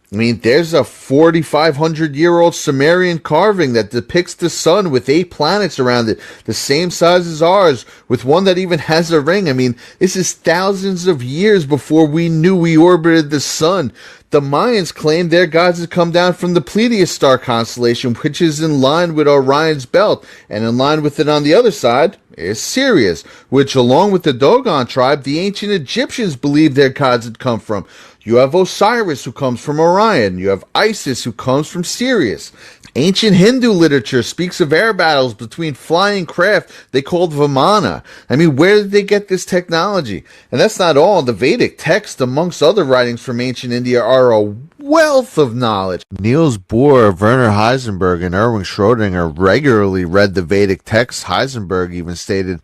I mean, there's a 4,500-year-old Sumerian carving that depicts the sun with 8 planets around it, the same size as ours, with one that even has a ring. I mean, this is thousands of years before we knew we orbited the sun. The Mayans claimed their gods had come down from the Pleiades star constellation, which is in line with Orion's belt, and in line with it on the other side is Sirius, which, along with the Dogon tribe, the ancient Egyptians believed their gods had come from. You have Osiris, who comes from Orion. You have Isis, who comes from Sirius. Ancient Hindu literature speaks of air battles between flying craft they called Vimana. I mean, where did they get this technology? And that's not all. The Vedic texts, amongst other writings from ancient India, are a wealth of knowledge. Niels Bohr, Werner Heisenberg, and Erwin Schrödinger regularly read the Vedic texts. Heisenberg even stated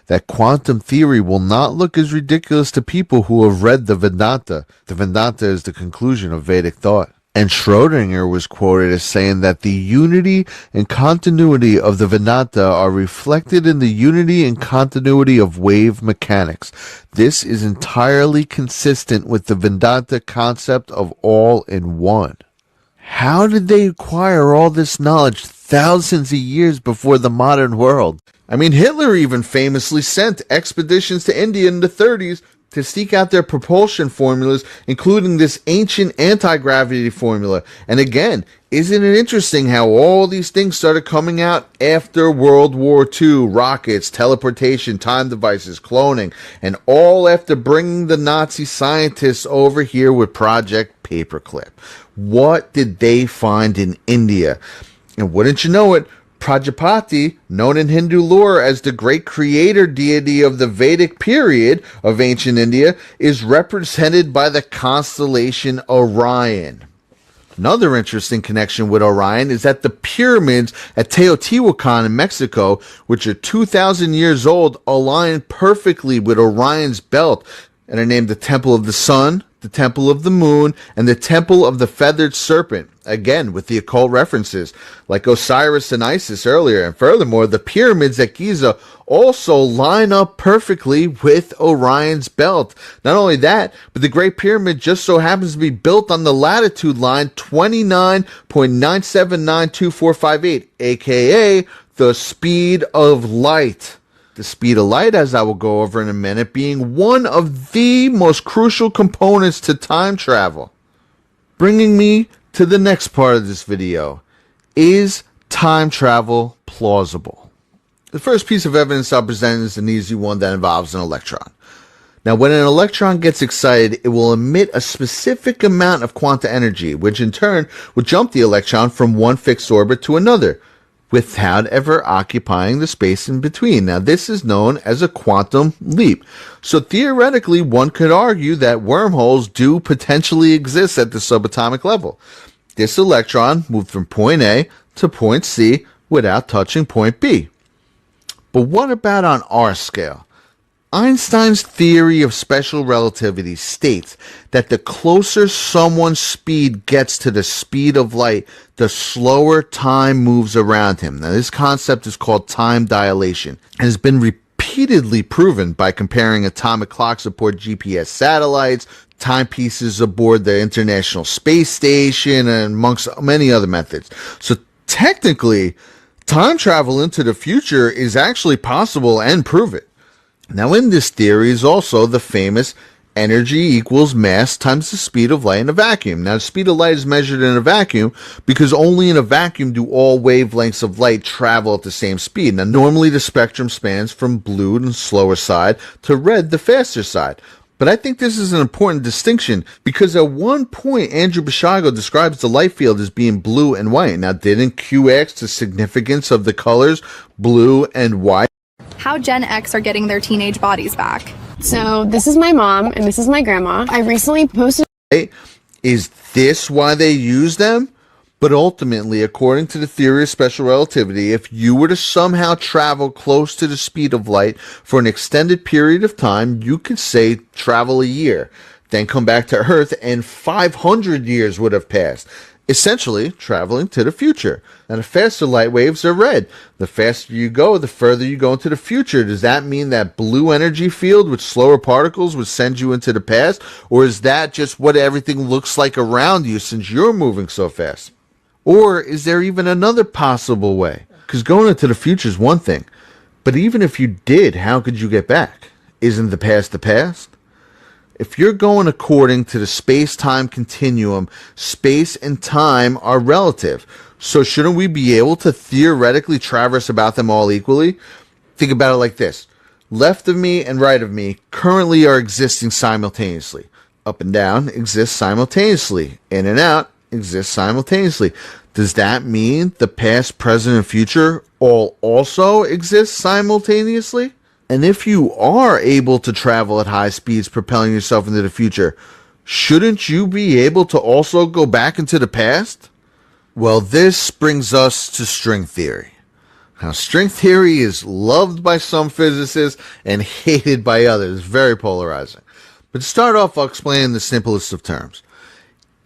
that quantum theory will not look as ridiculous to people who have read the Vedanta. The Vedanta is the conclusion of Vedic thought. And Schrödinger was quoted as saying that the unity and continuity of the Vedanta are reflected in the unity and continuity of wave mechanics. This is entirely consistent with the Vedanta concept of all in one. How did they acquire all this knowledge thousands of years before the modern world? I mean, Hitler even famously sent expeditions to India in the 30s to seek out their propulsion formulas, including this ancient anti-gravity formula. And again, isn't it interesting how all these things started coming out after World War II? Rockets, teleportation, time devices, cloning, and all after bringing the Nazi scientists over here with Project Paperclip. What did they find in India? And wouldn't you know it, Prajapati, known in Hindu lore as the great creator deity of the Vedic period of ancient India, is represented by the constellation Orion. Another interesting connection with Orion is that the pyramids at Teotihuacan in Mexico, which are 2,000 years old, align perfectly with Orion's belt and are named the Temple of the Sun, the Temple of the Moon, and the Temple of the Feathered Serpent, again with the occult references like Osiris and Isis earlier. And furthermore, the pyramids at Giza also line up perfectly with Orion's belt. Not only that, but the Great Pyramid just so happens to be built on the latitude line 29.9792458, aka the speed of light. The speed of light, as I will go over in a minute, being one of the most crucial components to time travel. Bringing me to the next part of this video. Is time travel plausible? The first piece of evidence I'll present is an easy one that involves an electron. Now, when an electron gets excited, it will emit a specific amount of quantum energy, which in turn will jump the electron from one fixed orbit to another, without ever occupying the space in between. Now, this is known as a quantum leap. So theoretically, one could argue that wormholes do potentially exist at the subatomic level. This electron moved from point A to point C without touching point B. But what about on our scale? Einstein's theory of special relativity states that the closer someone's speed gets to the speed of light, the slower time moves around him. Now, this concept is called time dilation and has been repeatedly proven by comparing atomic clocks aboard GPS satellites timepieces aboard the International Space Station, and amongst many other methods. So technically, time travel into the future is actually possible and proven. Now, in this theory is also the famous energy equals mass times the speed of light in a vacuum. Now, the speed of light is measured in a vacuum because only in a vacuum do all wavelengths of light travel at the same speed. Now, normally the spectrum spans from blue, the slower side, to red, the faster side. But I think this is an important distinction because at one point, Andrew Basiago describes the light field as being blue and white. Now, didn't Q ask the significance of the colors blue and white? How Gen X are getting their teenage bodies back. So this is my mom and this is my grandma. I recently posted. Is this why they use them? But ultimately, according to the theory of special relativity, if you were to somehow travel close to the speed of light for an extended period of time, you could say travel a year, then come back to Earth and 500 years would have passed. Essentially, traveling to the future. And the faster light waves are red. The faster you go, the further you go into the future. Does that mean that blue energy field with slower particles would send you into the past? Or is that just what everything looks like around you since you're moving so fast? Or is there even another possible way? Because going into the future is one thing. But even if you did, how could you get back? Isn't the past the past? If you're going according to the space-time continuum, space and time are relative. So shouldn't we be able to theoretically traverse about them all equally? Think about it like this. Left of me and right of me currently are existing simultaneously. Up and down exist simultaneously. In and out exist simultaneously. Does that mean the past, present, and future all also exist simultaneously? And if you are able to travel at high speeds, propelling yourself into the future, shouldn't you be able to also go back into the past? Well, this brings us to string theory. Now, string theory is loved by some physicists and hated by others. Very polarizing. But to start off, I'll explain in the simplest of terms.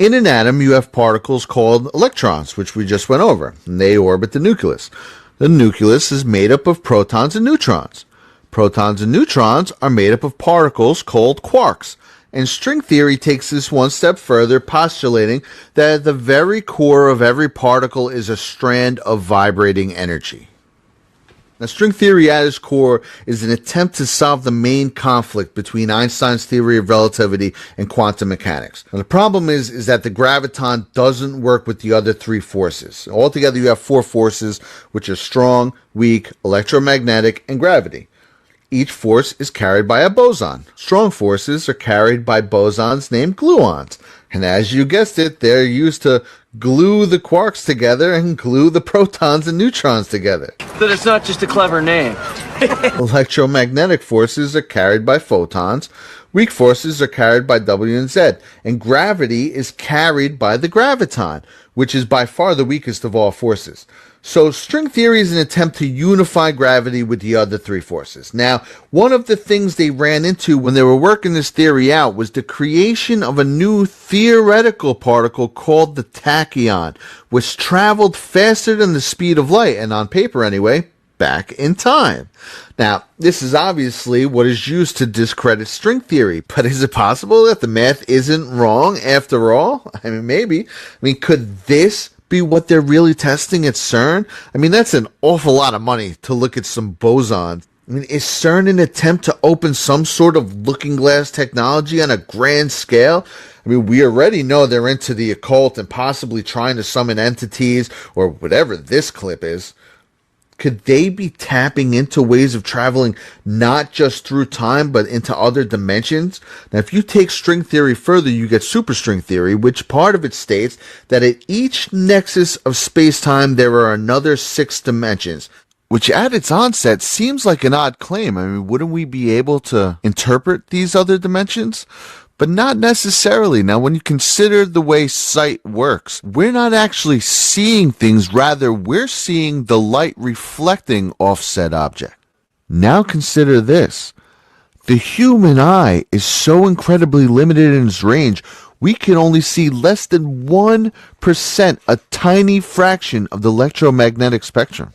In an atom, you have particles called electrons, which we just went over, and they orbit the nucleus. The nucleus is made up of protons and neutrons. Protons and neutrons are made up of particles called quarks. And string theory takes this one step further, postulating that at the very core of every particle is a strand of vibrating energy. Now, string theory at its core is an attempt to solve the main conflict between Einstein's theory of relativity and quantum mechanics. Now, the problem is that the graviton doesn't work with the other three forces. Altogether, you have four forces, which are strong, weak, electromagnetic, and gravity. Each force is carried by a boson. Strong forces are carried by bosons named gluons. And as you guessed it, they're used to glue the quarks together and glue the protons and neutrons together. That it's not just a clever name. Electromagnetic forces are carried by photons. Weak forces are carried by W and Z. And gravity is carried by the graviton, which is by far the weakest of all forces. So string theory is an attempt to unify gravity with the other three forces. Now, one of the things they ran into when they were working this theory out was the creation of a new theoretical particle called the tachyon, which traveled faster than the speed of light, and on paper anyway, back in time. Now, this is obviously what is used to discredit string theory, but is it possible that the math isn't wrong after all? I mean, maybe. Could this be what they're really testing at CERN? That's an awful lot of money to look at some bosons. Is CERN an attempt to open some sort of looking glass technology on a grand scale? We already know they're into the occult and possibly trying to summon entities or whatever this clip is. Could they be tapping into ways of traveling not just through time, but into other dimensions? Now, if you take string theory further, you get superstring theory, which part of it states that at each nexus of space-time, there are another 6 dimensions, which at its onset seems like an odd claim. Wouldn't we be able to interpret these other dimensions? But not necessarily. Now, when you consider the way sight works, we're not actually seeing things. Rather, we're seeing the light reflecting off said object. Now consider this. The human eye is so incredibly limited in its range, we can only see less than 1%, a tiny fraction of the electromagnetic spectrum.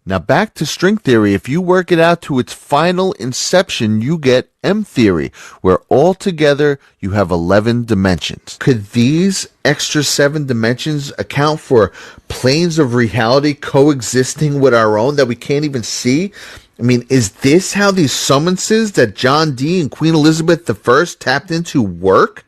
Now back to string theory. If you work it out to its final inception, you get M theory, where altogether you have 11 dimensions. Could these extra 7 dimensions account for planes of reality coexisting with our own that we can't even see? I mean, is this how these summonses that John Dee and Queen Elizabeth I tapped into work?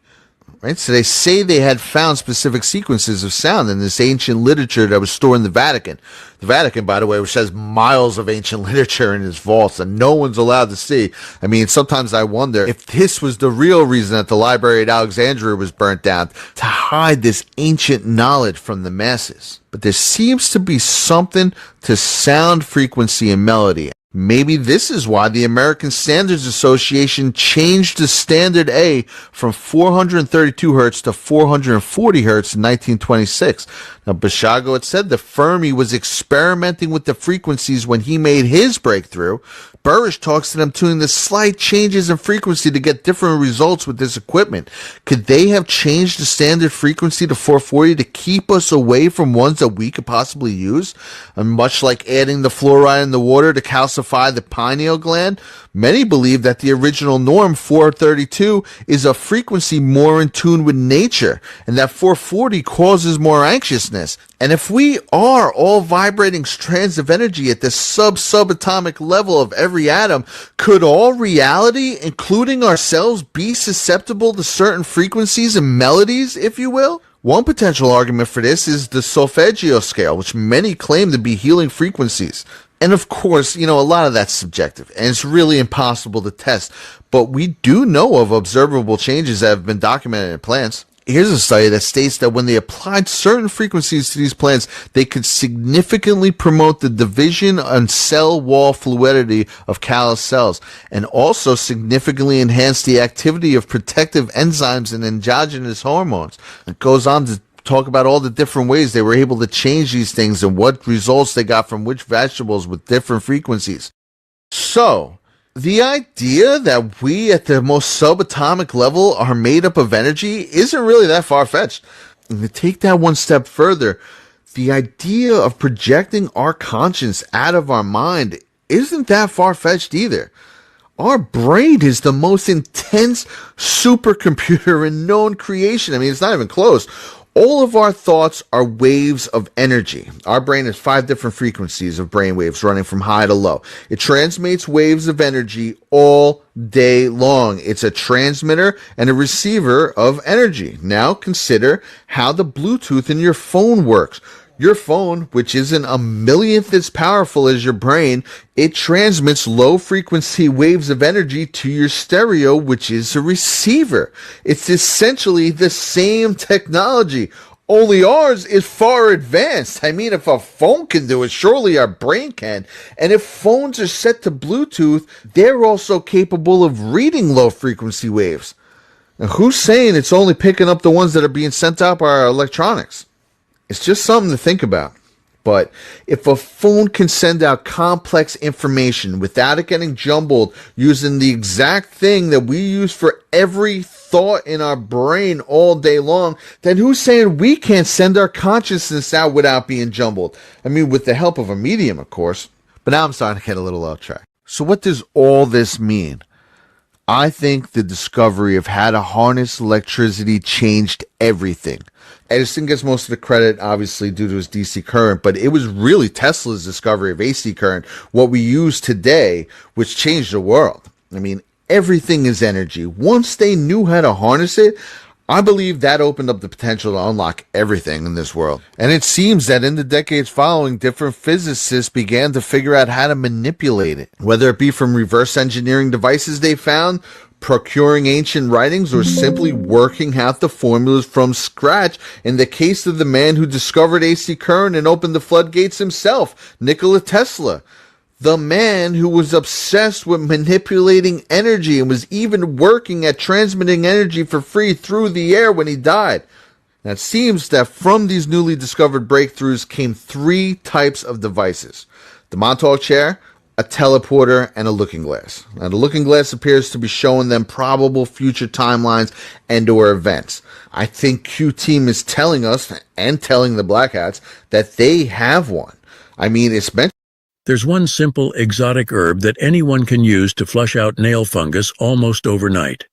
Right? So they say they had found specific sequences of sound in this ancient literature that was stored in the Vatican. The Vatican, by the way, which has miles of ancient literature in its vaults and no one's allowed to see. I mean, sometimes I wonder if this was the real reason that the library at Alexandria was burnt down, to hide this ancient knowledge from the masses. But there seems to be something to sound frequency and melody. Maybe this is why the American Standards Association changed the standard A from 432 hertz to 440 hertz in 1926. Now, Basiago had said that Fermi was experimenting with the frequencies when he made his breakthrough. Burrish talks to them tuning the slight changes in frequency to get different results with this equipment. Could they have changed the standard frequency to 440 to keep us away from ones that we could possibly use? And much like adding the fluoride in the water to calcify the pineal gland, many believe that the original norm, 432, is a frequency more in tune with nature, and that 440 causes more anxiousness. And if we are all vibrating strands of energy at the subatomic level of every atom, could all reality, including ourselves, be susceptible to certain frequencies and melodies, if you will? One potential argument for this is the solfeggio scale, which many claim to be healing frequencies. And of course, a lot of that's subjective, and it's really impossible to test. But we do know of observable changes that have been documented in plants. Here's a study that states that when they applied certain frequencies to these plants, they could significantly promote the division and cell wall fluidity of callous cells, and also significantly enhance the activity of protective enzymes and endogenous hormones. It goes on to talk about all the different ways they were able to change these things and what results they got from which vegetables with different frequencies. So, the idea that we at the most subatomic level are made up of energy isn't really that far-fetched. And to take that one step further, the idea of projecting our conscience out of our mind isn't that far-fetched either. Our brain is the most intense supercomputer in known creation. I mean, it's not even close. All of our thoughts are waves of energy. Our brain has 5 different frequencies of brain waves running from high to low. It transmits waves of energy all day long. It's a transmitter and a receiver of energy. Now consider how the Bluetooth in your phone works. Your phone, which isn't a millionth as powerful as your brain, it transmits low-frequency waves of energy to your stereo, which is a receiver. It's essentially the same technology, only ours is far advanced. I mean, if a phone can do it, surely our brain can. And if phones are set to Bluetooth, they're also capable of reading low-frequency waves. Now, who's saying it's only picking up the ones that are being sent out by our electronics? It's just something to think about. But if a phone can send out complex information without it getting jumbled using the exact thing that we use for every thought in our brain all day long, then who's saying we can't send our consciousness out without being jumbled? I mean, with the help of a medium, of course. But now I'm starting to get a little off track. So what does all this mean? I think the discovery of how to harness electricity changed everything. Edison gets most of the credit, obviously, due to his DC current, but it was really Tesla's discovery of AC current, what we use today, which changed the world. I mean, everything is energy. Once they knew how to harness it, I believe that opened up the potential to unlock everything in this world. And it seems that in the decades following, different physicists began to figure out how to manipulate it, whether it be from reverse engineering devices they found, procuring ancient writings, or simply working out the formulas from scratch. In the case of the man who discovered AC current and opened the floodgates himself, Nikola Tesla. The man who was obsessed with manipulating energy and was even working at transmitting energy for free through the air when he died. Now, it seems that from these newly discovered breakthroughs came 3 types of devices: the Montauk chair, a teleporter, and a looking glass. Now, the looking glass appears to be showing them probable future timelines and or events. I think Q-Team is telling us, and telling the Black Hats, that they have one. I mean, it's meant There's one simple exotic herb that anyone can use to flush out nail fungus almost overnight.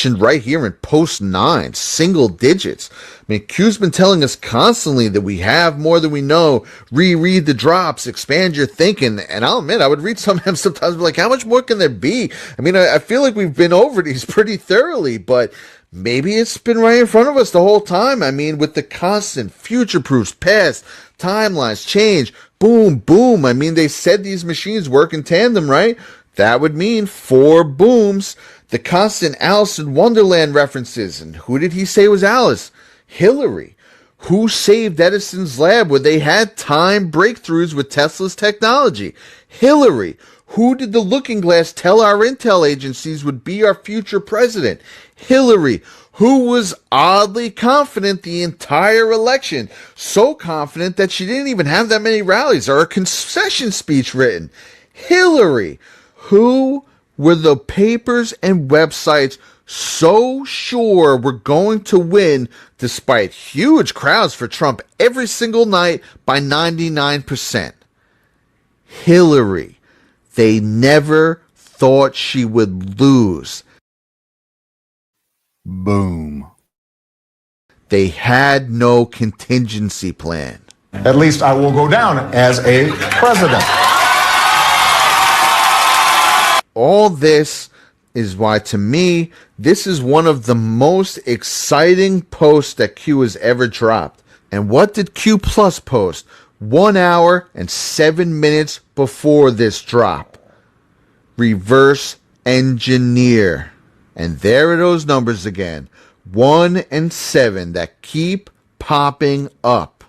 Right here in post 9, single digits. I mean, Q's been telling us constantly that we have more than we know. Reread the drops, expand your thinking. And I'll admit, I would read some of them sometimes, like, how much more can there be? I mean, I feel like we've been over these pretty thoroughly, but maybe it's been right in front of us the whole time. I mean, with the constant future proofs, past, timelines, change, boom, boom. I mean, they said these machines work in tandem, right? That would mean 4 booms. The constant Alice in Wonderland references. And who did he say was Alice? Hillary. Who saved Edison's lab where they had time breakthroughs with Tesla's technology? Hillary. Who did the Looking Glass tell our intel agencies would be our future president? Hillary. Who was oddly confident the entire election, so confident that she didn't even have that many rallies or a concession speech written? Hillary. Who were the papers and websites so sure we're going to win despite huge crowds for Trump every single night by 99%? Hillary. They never thought she would lose. Boom. They had no contingency plan. At least I will go down as a president. All this is why, to me, this is one of the most exciting posts that Q has ever dropped. And what did Q Plus post 1 hour and 7 minutes before this drop? Reverse engineer. And there are those numbers again. 1 and 7 that keep popping up.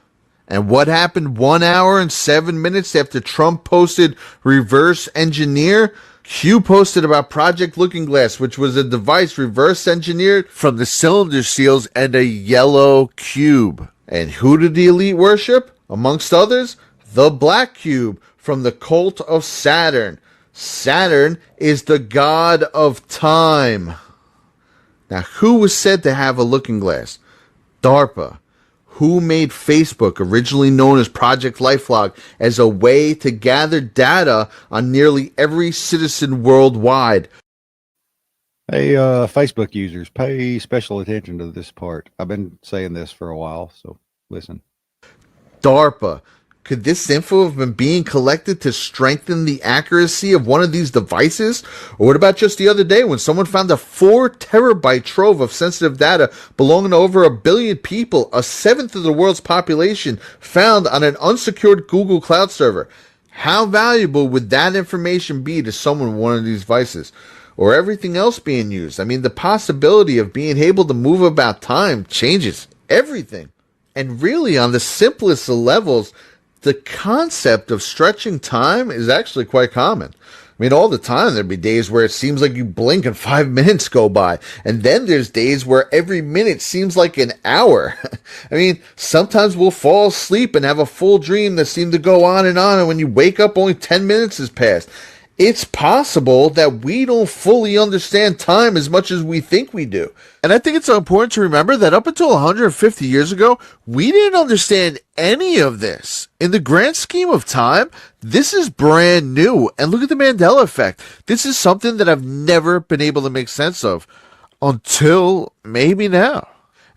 And what happened 1 hour and 7 minutes after Trump posted reverse engineer? Q posted about Project Looking Glass, which was a device reverse engineered from the cylinder seals and a yellow cube. And who did the elite worship? Amongst others, the black cube from the cult of Saturn. Saturn is the god of time. Now, who was said to have a looking glass? DARPA. Who made Facebook, originally known as Project LifeLog, as a way to gather data on nearly every citizen worldwide? Hey, Facebook users, pay special attention to this part. I've been saying this for a while, so listen. DARPA. Could this info have been being collected to strengthen the accuracy of one of these devices? Or what about just the other day when someone found a 4 terabyte trove of sensitive data belonging to over 1 billion people, a seventh of the world's population, found on an unsecured Google Cloud server? How valuable would that information be to someone with one of these devices? Or everything else being used? I mean, the possibility of being able to move about time changes everything. And really, on the simplest of levels, the concept of stretching time is actually quite common. I mean, all the time there'd be days where it seems like you blink and 5 minutes go by. And then there's days where every minute seems like an hour. I mean, sometimes we'll fall asleep and have a full dream that seems to go on. And when you wake up, only 10 minutes has passed. It's possible that we don't fully understand time as much as we think we do. And I think it's important to remember that up until 150 years ago, we didn't understand any of this. In the grand scheme of time, this is brand new. And look at the Mandela effect. This is something that I've never been able to make sense of until maybe now.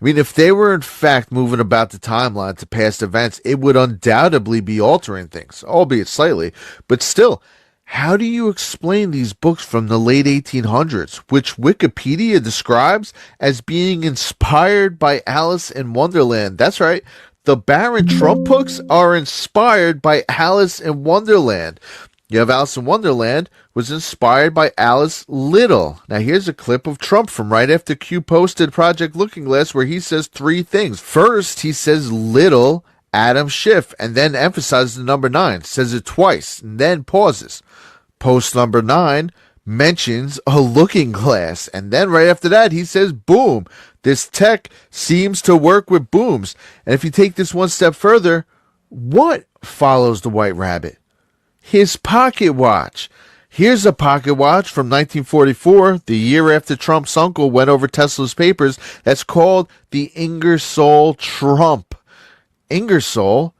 I mean, if they were in fact moving about the timeline to past events, it would undoubtedly be altering things, albeit slightly, but still. How do you explain these books from the late 1800s, which Wikipedia describes as being inspired by Alice in Wonderland? That's right. The Baron Trump books are inspired by Alice in Wonderland. You have Alice in Wonderland was inspired by Alice Little. Now here's a clip of Trump from right after Q posted Project Looking Glass where he says 3 things. First, he says Little Adam Schiff and then emphasizes the number 9, says it twice, and then pauses. Post number 9 mentions a looking glass, and then right after that he says boom. This tech seems to work with booms. And if you take this one step further, what follows the White Rabbit? His pocket watch. Here's a pocket watch from 1944, the year after Trump's uncle went over Tesla's papers, that's called the Ingersoll Trump. Ingersoll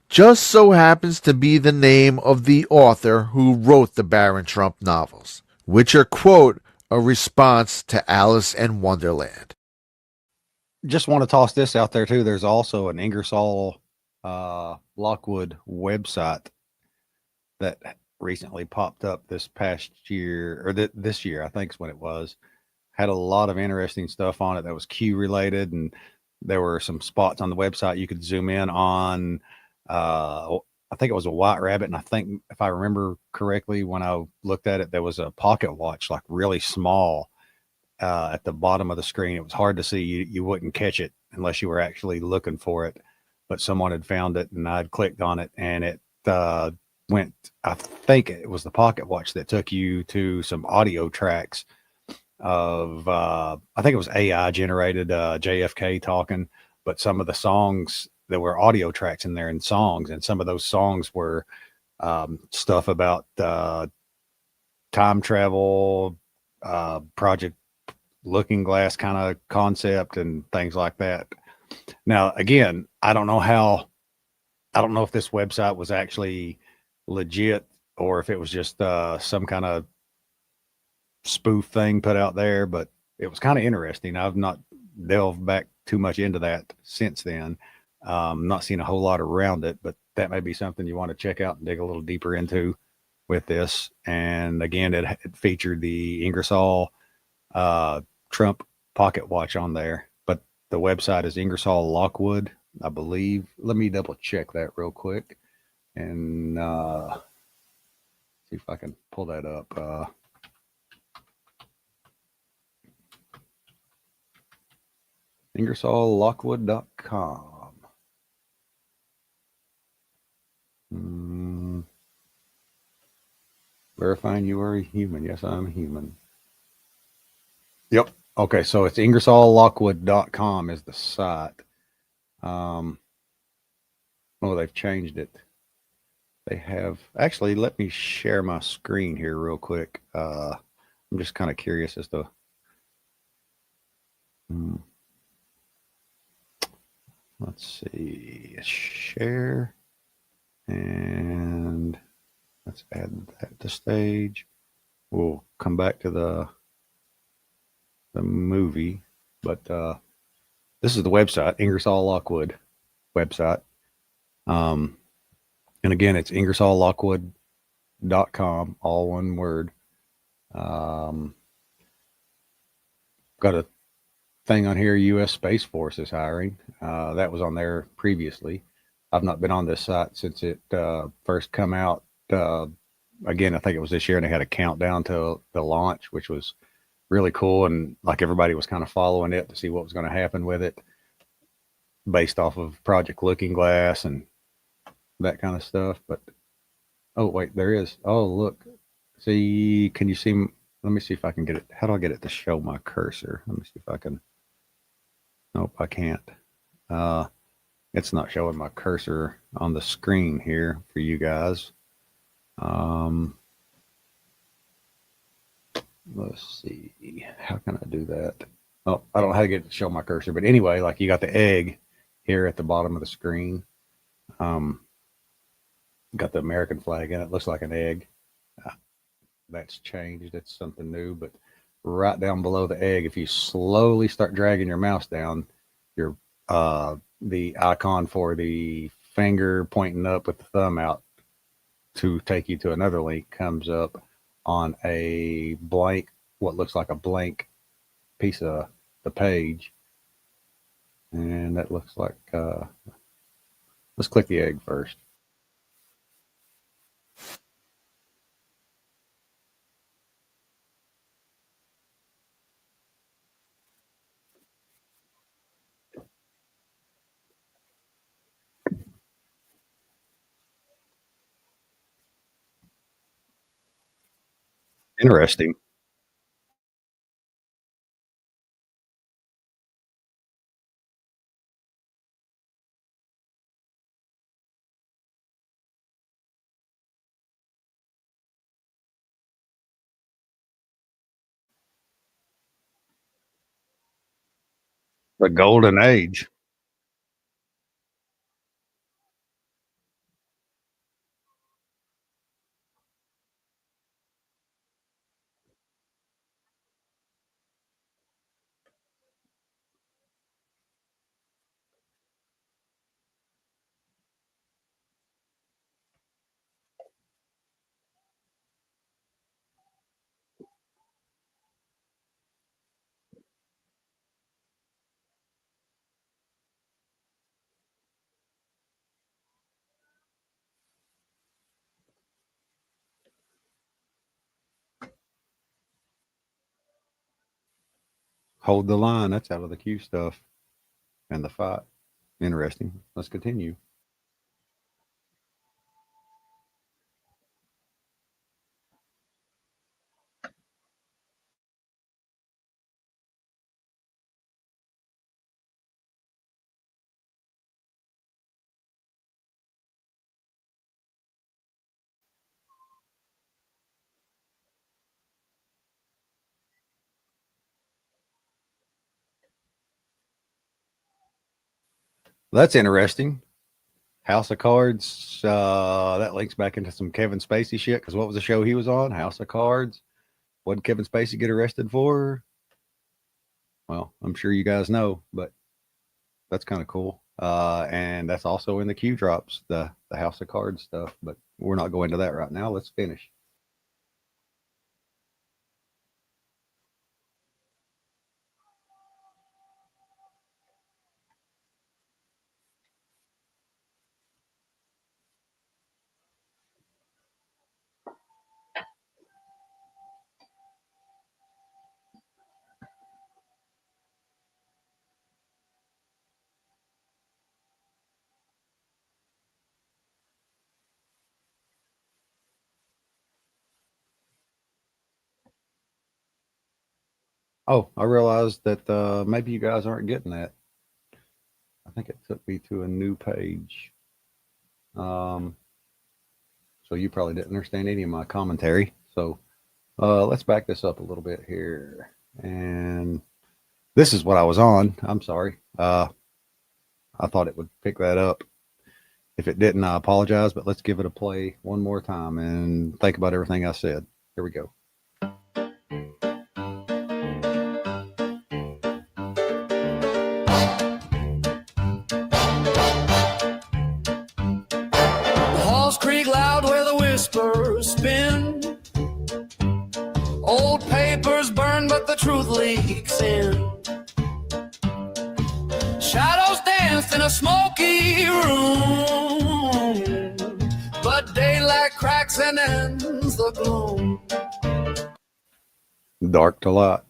just so happens to be the name of the author who wrote the Baron Trump novels, which are, quote, a response to Alice in Wonderland. Just want to toss this out there too. There's also an Ingersoll Lockwood website that recently popped up this past year, or this year, I think is when it was. Had a lot of interesting stuff on it that was Q related, and there were some spots on the website you could zoom in on. I think it was a white rabbit, and I think if I remember correctly, when I looked at it, there was a pocket watch, like really small, at the bottom of the screen. It was hard to see. You wouldn't catch it unless you were actually looking for it. But someone had found it, and I'd clicked on it, and it went. I think it was the pocket watch that took you to some audio tracks of. I think it was AI generated JFK talking, but some of the songs, there were audio tracks in there and songs, and some of those songs were stuff about time travel, Project Looking Glass kind of concept and things like that. Now, again, I don't know if this website was actually legit or if it was just some kind of spoof thing put out there, but it was kind of interesting. I've not delved back too much into that since then. Not seen a whole lot around it, but that may be something you want to check out and dig a little deeper into with this. And again, it featured the Ingersoll Trump pocket watch on there, but the website is Ingersoll Lockwood, I believe. Let me double check that real quick and see if I can pull that up. IngersollLockwood.com. Verifying you are a human. Yes, I'm a human. Yep. Okay, so it's IngersollLockwood.com is the site. Oh, they've changed it. They have actually. Let me share my screen here real quick. I'm just kind of curious as to. Let's see. Share, and let's add that to stage. We'll come back to the movie, but this is the website, Ingersoll Lockwood website. And again, it's IngersollLockwood.com, all one word. Got a thing on here, U.S. Space Force is hiring. That was on there previously. I've not been on this site since it first come out. Again, I think it was this year, and they had a countdown to the launch, which was really cool. And like everybody was kind of following it to see what was going to happen with it based off of Project Looking Glass and that kind of stuff. But, oh, wait, there is. Oh, look. See, can you see? Let me see if I can get it. How do I get it to show my cursor? Let me see if I can. Nope, I can't. It's not showing my cursor on the screen here for you guys. Let's see. How can I do that? Oh, I don't know how to get it to show my cursor. But anyway, like you got the egg here at the bottom of the screen. Got the American flag in it. Looks like an egg. That's changed. It's something new. But right down below the egg, if you slowly start dragging your mouse down, your the icon for the finger pointing up with the thumb out to take you to another link comes up on a blank, what looks like a blank piece of the page. And that looks like, let's click the egg first. Interesting. The golden age. Hold the line. That's out of the Q stuff. And the fight. Interesting. Let's continue. That's interesting. House of Cards. That links back into some Kevin Spacey shit. Because what was the show he was on? House of Cards. What did Kevin Spacey get arrested for? Well, I'm sure you guys know, but that's kind of cool. And that's also in the Q drops, the House of Cards stuff. But we're not going to that right now. Let's finish. Oh, I realized that maybe you guys aren't getting that. I think it took me to a new page. So you probably didn't understand any of my commentary. So let's back this up a little bit here. And this is what I was on. I'm sorry. I thought it would pick that up. If it didn't, I apologize, but let's give it a play one more time and think about everything I said. Here we go. Halls creak loud where the whispers spin. Old papers burn, but the truth leaks in. Shadows danced in a smoky room, but daylight cracks and ends the gloom. Dark to light.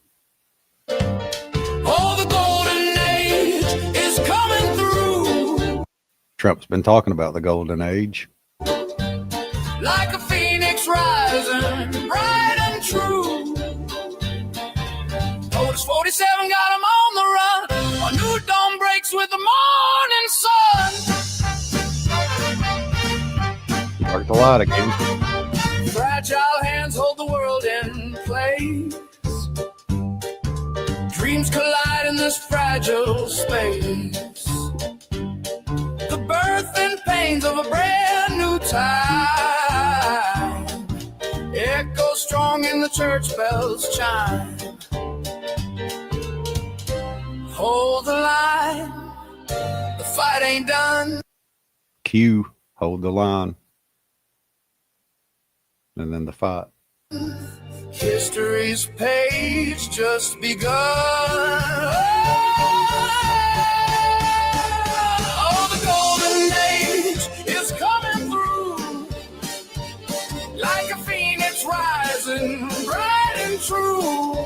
Oh, the golden age is coming through. Trump's been talking about the golden age. Like a phoenix rising, bright and true. Otis 47 got him on the run. A new dawn breaks with the morning sun. Dark to light again. Fragile hands hold the world in place. Dreams collide in this fragile space. The birth and pains of a brand new time echo strong in the church bells chime. Hold the line, the fight ain't done. Q, hold the line. And then the fight. History's page just begun. Oh, the golden age is coming through. Like a phoenix rising, bright and true.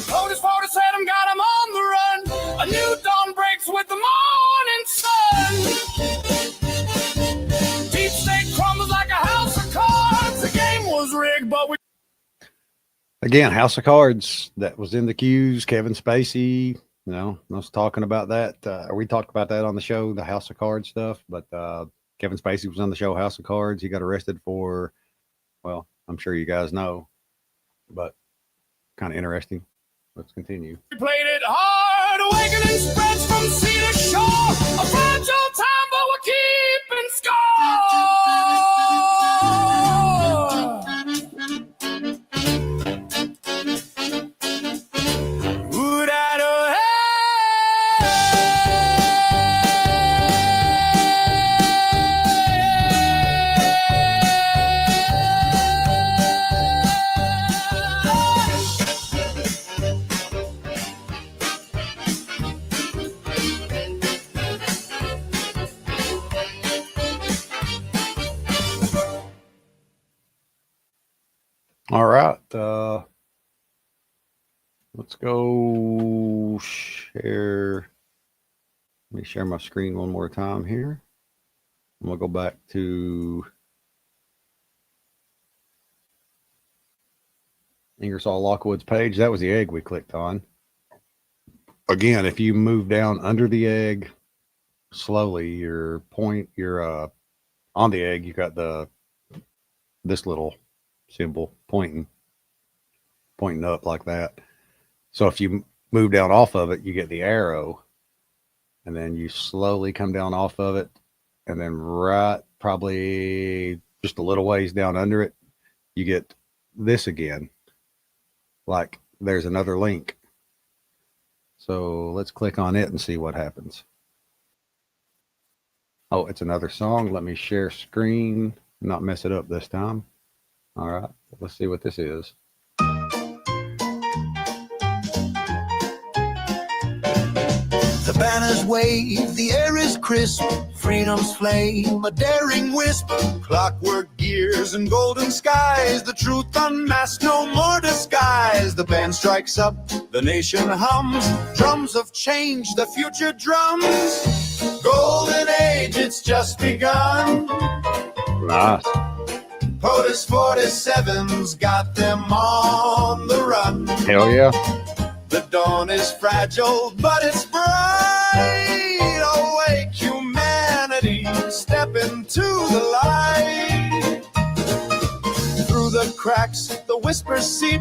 Otis 47 got him on the run. A new dawn breaks with the morning sun. Deep state crumbles like a house of cards. The game was rigged, but we... Again, House of Cards. That was in the Q's. Kevin Spacey. You know, I was talking about that. We talked about that on the show, the House of Cards stuff. But Kevin Spacey was on the show House of Cards. He got arrested for, well, I'm sure you guys know, but kind of interesting. Let's continue. We played it hard, awakening spreads from sea to shore. A fragile time, but we're keeping score. Ooh, da, do, All right. Let's go share. Let me share my screen one more time here. I'm going to go back to Ingersoll Lockwood's page. That was the egg we clicked on. Again, if you move down under the egg slowly, you're on the egg, you got this little symbol pointing up like that. So if you move down off of it, you get the arrow, and then you slowly come down off of it, and then right probably just a little ways down under it, you get this again. Like there's another link. So let's click on it and see what happens. Oh, it's another song. Let me share screen, not mess it up this time. All right, let's see what this is. The banners wave, the air is crisp, freedom's flame, a daring wisp, clockwork gears and golden skies, the truth unmasked, no more disguise. The band strikes up, the nation hums, drums of change, the future drums. Golden age, it's just begun. Nice. POTUS 47's got them on the run. Hell yeah. The dawn is fragile, but it's bright. Awake, humanity, step into the light. Through the cracks, the whispers seep.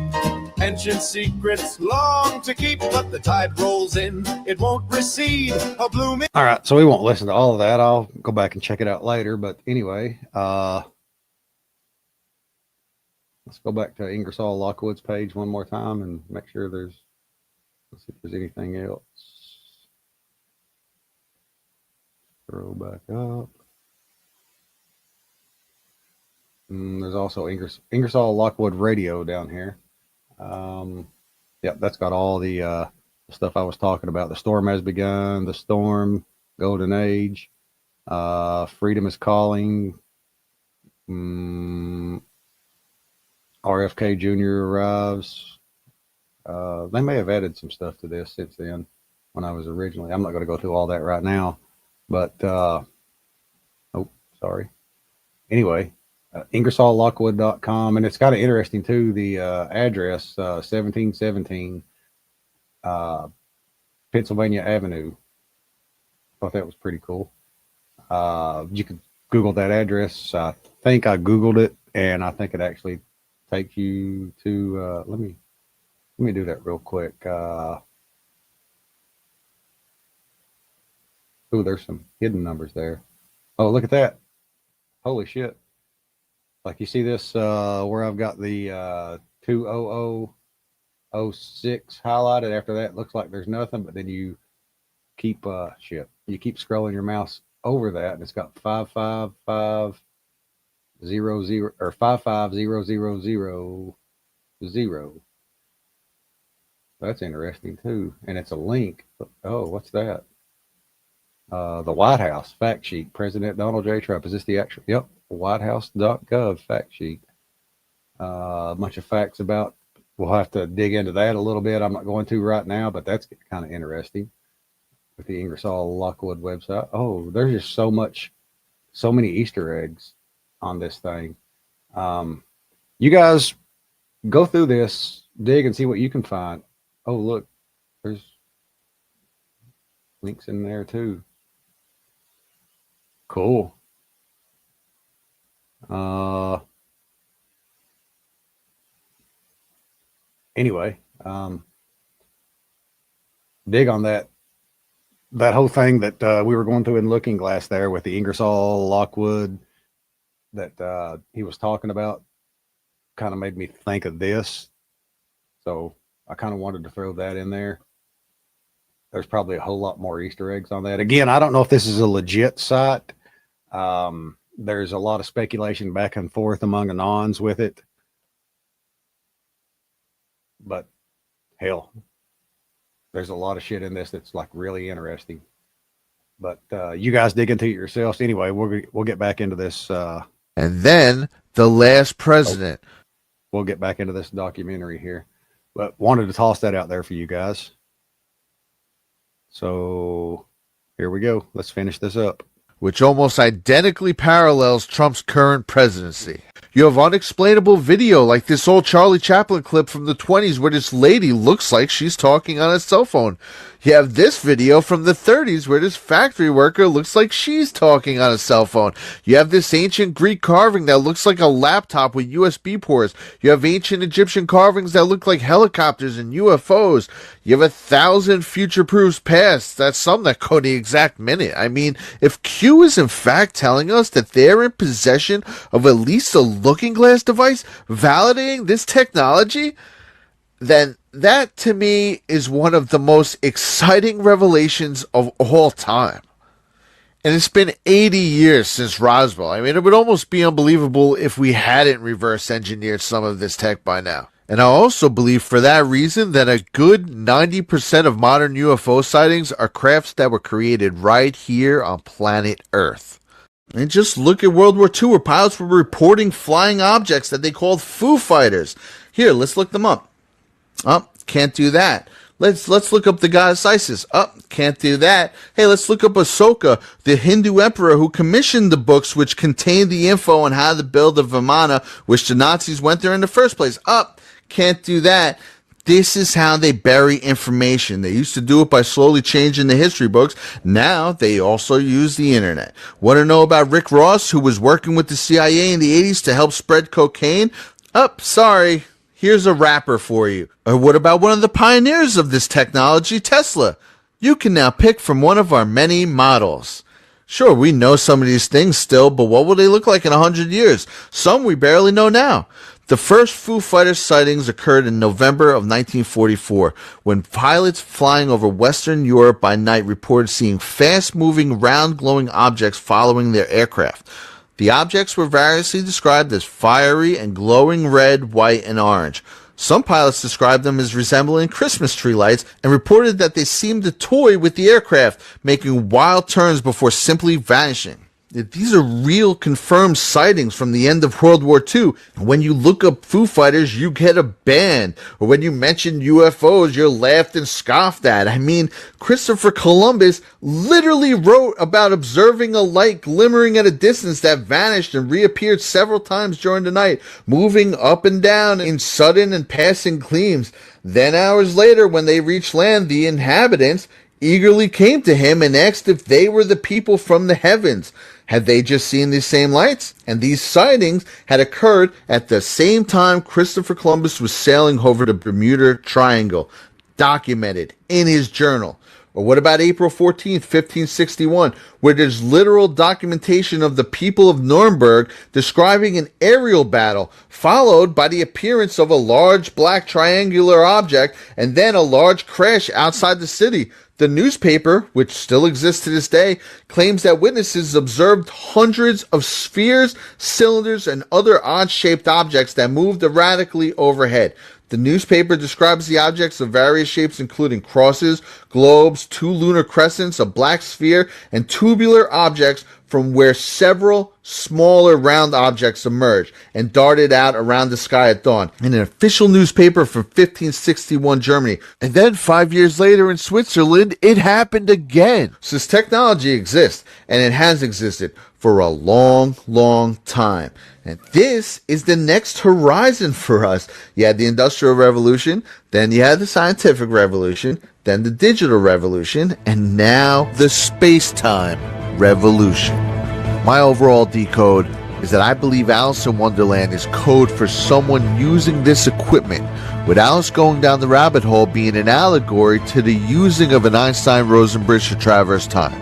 Ancient secrets long to keep, but the tide rolls in, it won't recede. A blooming. All right, so we won't listen to all of that. I'll go back and check it out later. But anyway, let's go back to Ingersoll Lockwood's page one more time and make sure there's. Let's see if there's anything else. Scroll back up. There's also Ingersoll Lockwood Radio down here. Yep, that's got all the stuff I was talking about. The storm has begun. The storm, golden age, freedom is calling. RFK Jr. arrives. They may have added some stuff to this since then when I was originally. I'm not going to go through all that right now, but oh, sorry. Anyway, IngersollLockwood.com, and it's kind of interesting too. The address 1717 Pennsylvania Avenue. Thought that was pretty cool. You could Google that address. I think I Googled it, and I think it actually takes you to. Let me do that real quick. Oh, there's some hidden numbers there. Oh, look at that. Holy shit. Like you see this where I've got the 20006 highlighted. After that, it looks like there's nothing, but then you keep you keep scrolling your mouse over that, and it's got 55500 or 55000. That's interesting too, and it's a link. Oh, what's that? The White House fact sheet. President Donald J. Trump. Is this the actual? Yep, WhiteHouse.gov fact sheet. A bunch of facts about. We'll have to dig into that a little bit. I'm not going to right now, but that's kind of interesting with the Ingersoll Lockwood website. Oh, there's just so many Easter eggs on this thing. You guys go through this, dig, and see what you can find. Oh, look, there's links in there too. Cool. Anyway, dig on that whole thing that we were going through in Looking Glass there with the Ingersoll Lockwood that he was talking about. Kind of made me think of this. So I kind of wanted to throw that in there. There's probably a whole lot more Easter eggs on that. Again, I don't know if this is a legit site. There's a lot of speculation back and forth among Anons with it. But hell, there's a lot of shit in this that's like really interesting. But you guys dig into it yourselves. Anyway, we'll get back into this. And then the last president. We'll get back into this documentary here. But wanted to toss that out there for you guys. So here we go. Let's finish this up. Which almost identically parallels Trump's current presidency. You have unexplainable video like this old Charlie Chaplin clip from the 20s where this lady looks like she's talking on a cell phone. You have this video from the 30s where this factory worker looks like she's talking on a cell phone. You have this ancient Greek carving that looks like a laptop with USB ports. You have ancient Egyptian carvings that look like helicopters and UFOs. You have 1,000 future proofs past. That's some that go the exact minute. I mean, if Q is in fact telling us that they're in possession of at least a looking glass device validating this technology, then that to me is one of the most exciting revelations of all time. And it's been 80 years since Roswell. I mean, it would almost be unbelievable if we hadn't reverse engineered some of this tech by now. And I also believe for that reason that a good 90% of modern UFO sightings are crafts that were created right here on planet Earth. And just look at World War II where pilots were reporting flying objects that they called Foo Fighters. Here, let's look them up. Oh, can't do that. Let's look up the goddess Isis. Oh, can't do that. Hey, let's look up Ashoka, the Hindu emperor who commissioned the books which contained the info on how to build the Vimana, which the Nazis went there in the first place. Oh, can't do that. This is how they bury information. They used to do it by slowly changing the history books. Now they also use the internet. Want to know about Rick Ross, who was working with the CIA in the 80s to help spread cocaine? Oh, sorry. Here's a rapper for you. Or what about one of the pioneers of this technology, Tesla? You can now pick from one of our many models. Sure, we know some of these things still, but what will they look like in 100 years? Some we barely know now. The first Foo Fighters sightings occurred in November of 1944, when pilots flying over Western Europe by night reported seeing fast-moving, round-glowing objects following their aircraft. The objects were variously described as fiery and glowing red, white, and orange. Some pilots described them as resembling Christmas tree lights and reported that they seemed to toy with the aircraft, making wild turns before simply vanishing. These are real confirmed sightings from the end of World War II. When you look up Foo Fighters, you get a band. Or when you mention UFOs, you're laughed and scoffed at. I mean, Christopher Columbus literally wrote about observing a light glimmering at a distance that vanished and reappeared several times during the night, moving up and down in sudden and passing gleams. Then hours later, when they reached land, the inhabitants eagerly came to him and asked if they were the people from the heavens. Had they just seen these same lights? And these sightings had occurred at the same time Christopher Columbus was sailing over the Bermuda Triangle, documented in his journal. Or what about April 14th, 1561, where there's literal documentation of the people of Nuremberg describing an aerial battle, followed by the appearance of a large black triangular object and then a large crash outside the city. The newspaper, which still exists to this day, claims that witnesses observed hundreds of spheres, cylinders, and other odd-shaped objects that moved erratically overhead. The newspaper describes the objects of various shapes, including crosses, globes, 2 lunar crescents, a black sphere, and tubular objects, from where several smaller round objects emerged and darted out around the sky at dawn, in an official newspaper from 1561 Germany. And then 5 years later in Switzerland, it happened again. So this technology exists, and it has existed for a long, long time. And this is the next horizon for us. You had the Industrial Revolution, then you had the Scientific Revolution, then the Digital Revolution, and now the Space-Time Revolution. My overall decode is that I believe Alice in Wonderland is code for someone using this equipment, with Alice going down the rabbit hole being an allegory to the using of an Einstein-Rosen bridge to traverse time.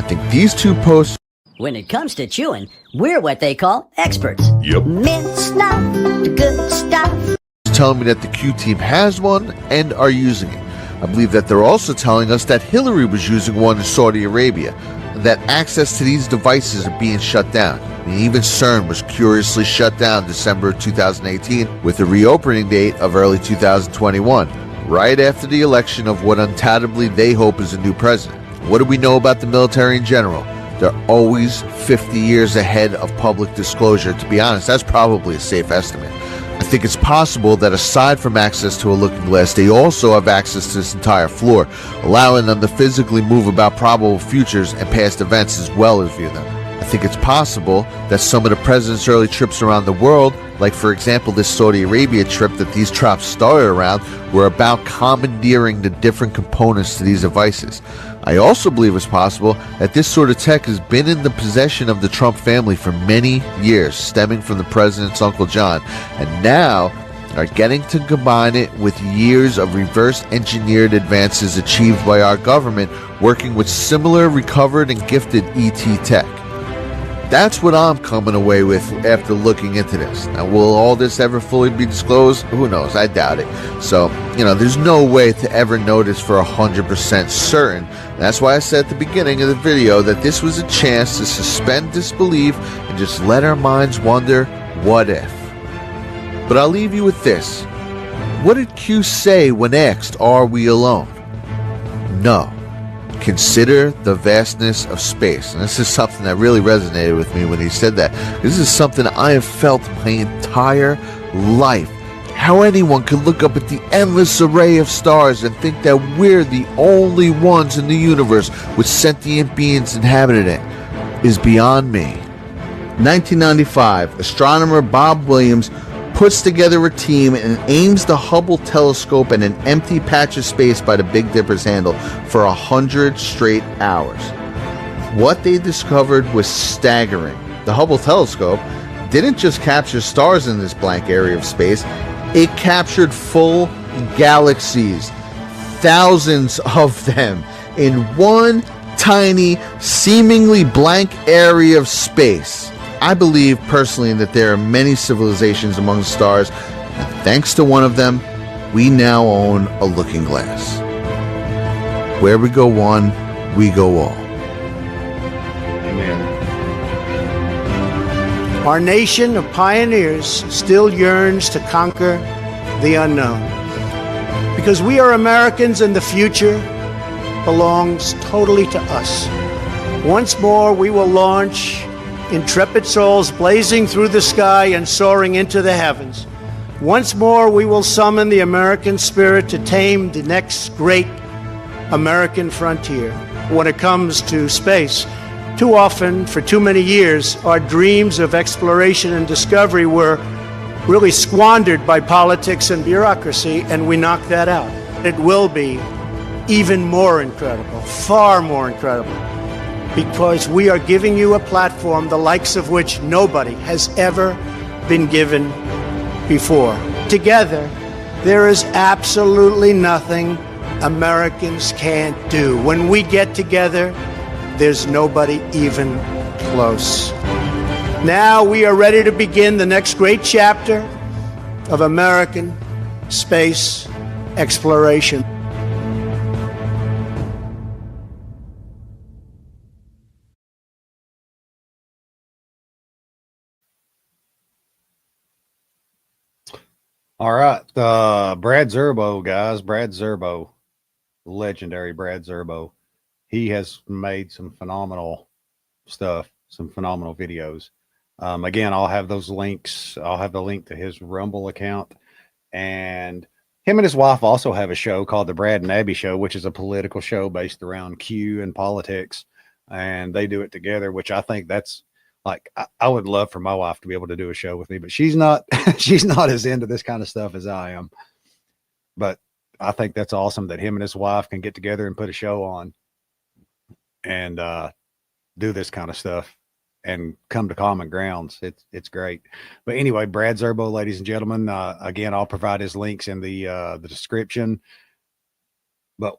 I think these two posts... When it comes to chewing, we're what they call experts. Yep. Mint stuff, the good stuff. Telling me that the Q team has one and are using it. I believe that they're also telling us that Hillary was using one in Saudi Arabia, and that access to these devices are being shut down. And even CERN was curiously shut down December 2018 with a reopening date of early 2021, right after the election of what undoubtedly they hope is a new president. What do we know about the military in general? They're always 50 years ahead of public disclosure. To be honest, that's probably a safe estimate. I I think it's possible that aside from access to a looking glass, they also have access to this entire floor, allowing them to physically move about probable futures and past events as well as view them. I think it's possible that some of the president's early trips around the world, like for example this Saudi Arabia trip that these drops started around, were about commandeering the different components to these devices. I also believe it's possible that this sort of tech has been in the possession of the Trump family for many years, stemming from the president's Uncle John, and now are getting to combine it with years of reverse engineered advances achieved by our government working with similar recovered and gifted ET tech. That's what I'm coming away with after looking into this. Now, will all this ever fully be disclosed? Who knows? I doubt it. So, there's no way to ever know this for 100% certain. That's why I said at the beginning of the video that this was a chance to suspend disbelief and just let our minds wonder, what if? But I'll leave you with this. What did Q say when asked, are we alone? No. Consider the vastness of space. And this is something that really resonated with me when he said that. This is something I have felt my entire life. How anyone can look up at the endless array of stars and think that we're the only ones in the universe with sentient beings inhabiting it is beyond me. 1995, astronomer Bob Williams puts together a team and aims the Hubble telescope at an empty patch of space by the Big Dipper's handle for 100 straight hours. What they discovered was staggering. The Hubble telescope didn't just capture stars in this blank area of space, it captured full galaxies, thousands of them, in one tiny, seemingly blank area of space. I believe personally that there are many civilizations among the stars, and thanks to one of them, we now own a looking glass. Where we go one, we go all. Amen. Our nation of pioneers still yearns to conquer the unknown. Because we are Americans and the future belongs totally to us. Once more, we will launch intrepid souls blazing through the sky and soaring into the heavens. Once more, we will summon the American spirit to tame the next great American frontier. When it comes to space, too often, for too many years, our dreams of exploration and discovery were really squandered by politics and bureaucracy, and we knocked that out. It will be even more incredible, far more incredible, because we are giving you a platform the likes of which nobody has ever been given before. Together, there is absolutely nothing Americans can't do. When we get together, there's nobody even close. Now we are ready to begin the next great chapter of American space exploration. All right. Brad Zerbo, guys. Brad Zerbo, legendary Brad Zerbo. He has made some phenomenal stuff, some phenomenal videos. Again, I'll have those links. I'll have the link to his Rumble account. And him and his wife also have a show called The Brad and Abby Show, which is a political show based around Q and politics. And they do it together, which I think that's like, I would love for my wife to be able to do a show with me, but she's not, she's not as into this kind of stuff as I am. But I think that's awesome that him and his wife can get together and put a show on and do this kind of stuff and come to common grounds. It's great. But anyway, Brad Zerbo, ladies and gentlemen, again, I'll provide his links in the description. But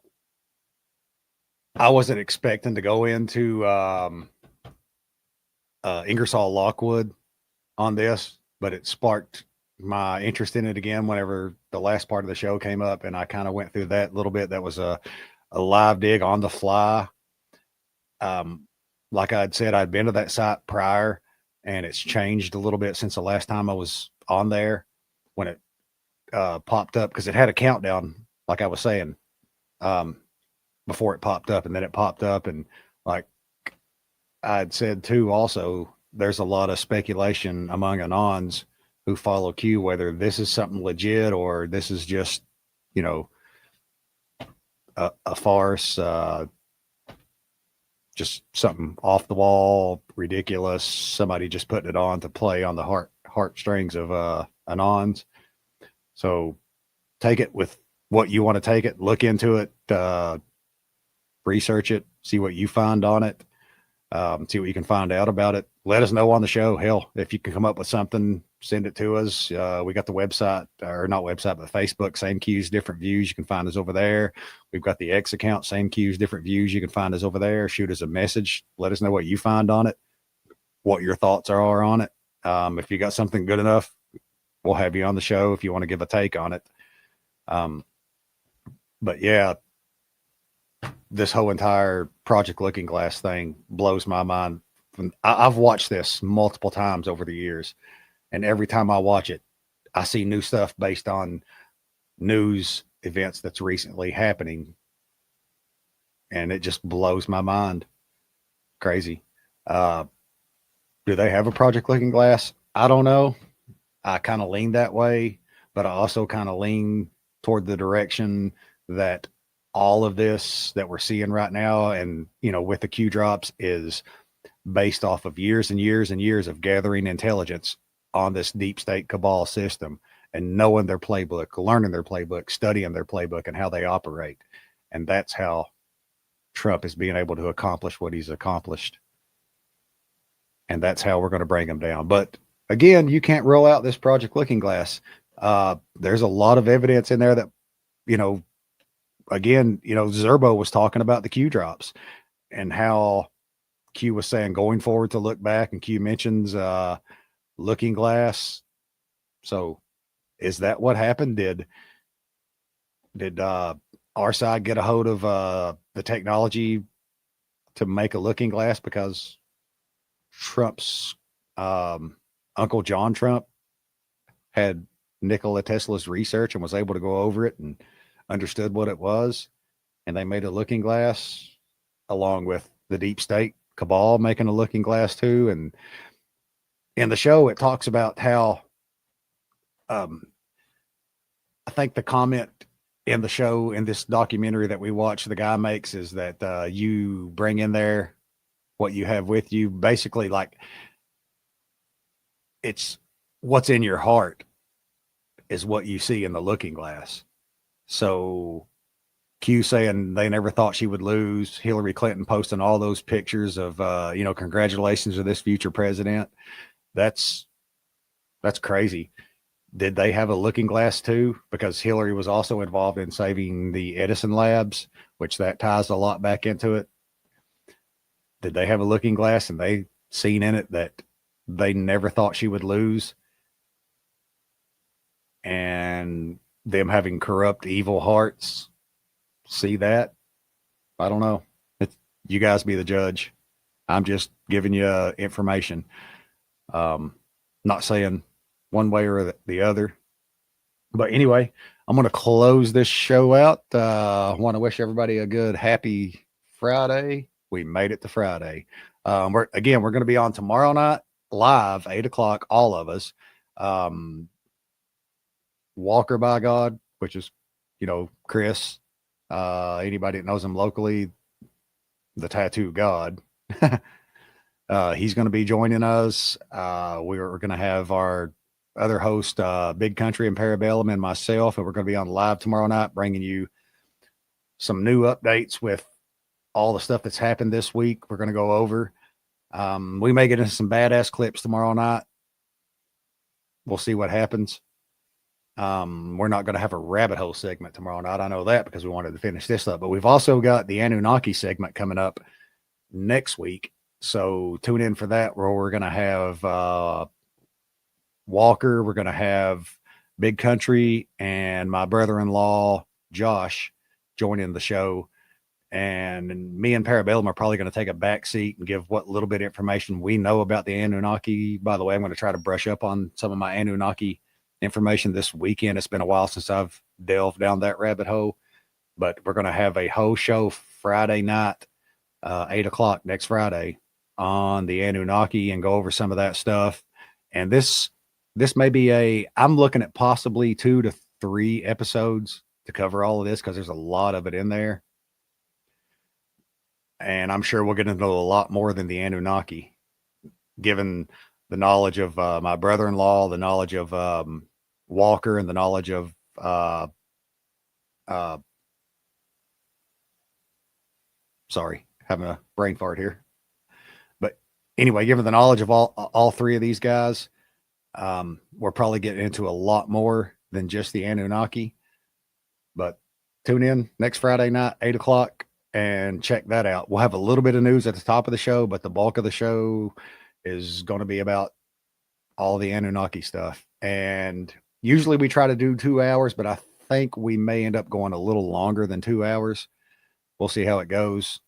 I wasn't expecting to go into Ingersoll Lockwood on this, but it sparked my interest in it again whenever the last part of the show came up, and I kind of went through that a little bit. That was a live dig on the fly. Like I'd said, I'd been to that site prior, and it's changed a little bit since the last time I was on there when it popped up, because it had a countdown, like I was saying, before it popped up, and then it popped up, and like I'd said too, also, there's a lot of speculation among Anons who follow Q whether this is something legit or this is just, you know, a farce, just something off the wall, ridiculous. Somebody just putting it on to play on the heartstrings of Anons. So take it with what you want to take it. Look into it, research it, see what you find on it, see what you can find out about it. Let us know on the show. Hell, if you can come up with something, send it to us. We got the website, or not website, but Facebook, Same Q's, Different Views. You can find us over there. We've got the X account, Same Q's, Different Views. You can find us over there. Shoot us a message. Let us know what you find on it, what your thoughts are on it. If you got something good enough, we'll have you on the show if you want to give a take on it. But yeah, this whole entire Project Looking Glass thing blows my mind. I've watched this multiple times over the years, and every time I watch it, I see new stuff based on news events that's recently happening, and it just blows my mind. Crazy. Do they have a Project Looking Glass? I don't know. I kind of lean that way, but I also kind of lean toward the direction that all of this that we're seeing right now, and, you know, with the Q drops, is based off of years and years and years of gathering intelligence on this deep state cabal system and knowing their playbook, learning their playbook, studying their playbook and how they operate. And that's how Trump is being able to accomplish what he's accomplished. And that's how we're going to bring him down. But again, you can't roll out this Project Looking Glass. There's a lot of evidence in there that, you know, again, you know, Zerbo was talking about the Q drops and how Q was saying going forward to look back, and Q mentions Looking Glass. So is that what happened? Did our side get a hold of the technology to make a Looking Glass because Trump's Uncle John Trump had Nikola Tesla's research and was able to go over it and understood what it was, and they made a Looking Glass along with the deep state cabal making a Looking Glass too. And in the show, it talks about how I think the comment in the show, in this documentary that we watch, the guy makes is that you bring in there what you have with you. Basically, like, it's what's in your heart is what you see in the Looking Glass. So Q saying they never thought she would lose, Hillary Clinton posting all those pictures of, you know, congratulations to this future president. That's crazy. Did they have a Looking Glass too? Because Hillary was also involved in saving the Edison labs, which that ties a lot back into it. Did they have a Looking Glass and they seen in it that they never thought she would lose? And them having corrupt, evil hearts see that? I don't know. You guys be the judge. I'm just giving you information. Not saying one way or the other. But anyway, I'm going to close this show out. I want to wish everybody a good, happy Friday. We made it to Friday. We're going to be on tomorrow night live, 8:00, all of us. Walker by God, which is, you know, Chris, anybody that knows him locally, the tattoo God. He's going to be joining us. We're going to have our other host, Big Country and Parabellum, and myself, and we're going to be on live tomorrow night, bringing you some new updates with all the stuff that's happened this week. We're going to go over. We may get into some badass clips tomorrow night. We'll see what happens. We're not going to have a rabbit hole segment tomorrow night. I know that because we wanted to finish this up, but we've also got the Anunnaki segment coming up next week. So tune in for that, where we're going to have Walker, we're going to have Big Country, and my brother-in-law, Josh, joining the show. And me and Parabellum are probably going to take a back seat and give what little bit of information we know about the Anunnaki. By the way, I'm going to try to brush up on some of my Anunnaki information this weekend. It's been a while since I've delved down that rabbit hole, but we're going to have a whole show Friday night, 8:00 next Friday, on the Anunnaki and go over some of that stuff. And this this may be I'm looking at possibly 2 to 3 episodes to cover all of this because there's a lot of it in there. And I'm sure we'll get into a lot more than the Anunnaki, given the knowledge of my brother-in-law, the knowledge of Walker, and the knowledge of sorry, having a brain fart here. But anyway, given the knowledge of all three of these guys, we're probably getting into a lot more than just the Anunnaki. But tune in next Friday night, 8 o'clock, and check that out. We'll have a little bit of news at the top of the show, but the bulk of the show is going to be about all the Anunnaki stuff. And usually we try to do 2 hours, but I think we may end up going a little longer than 2 hours. We'll see how it goes.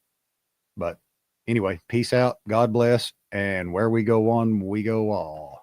But anyway, peace out. God bless. And where we go on, we go all.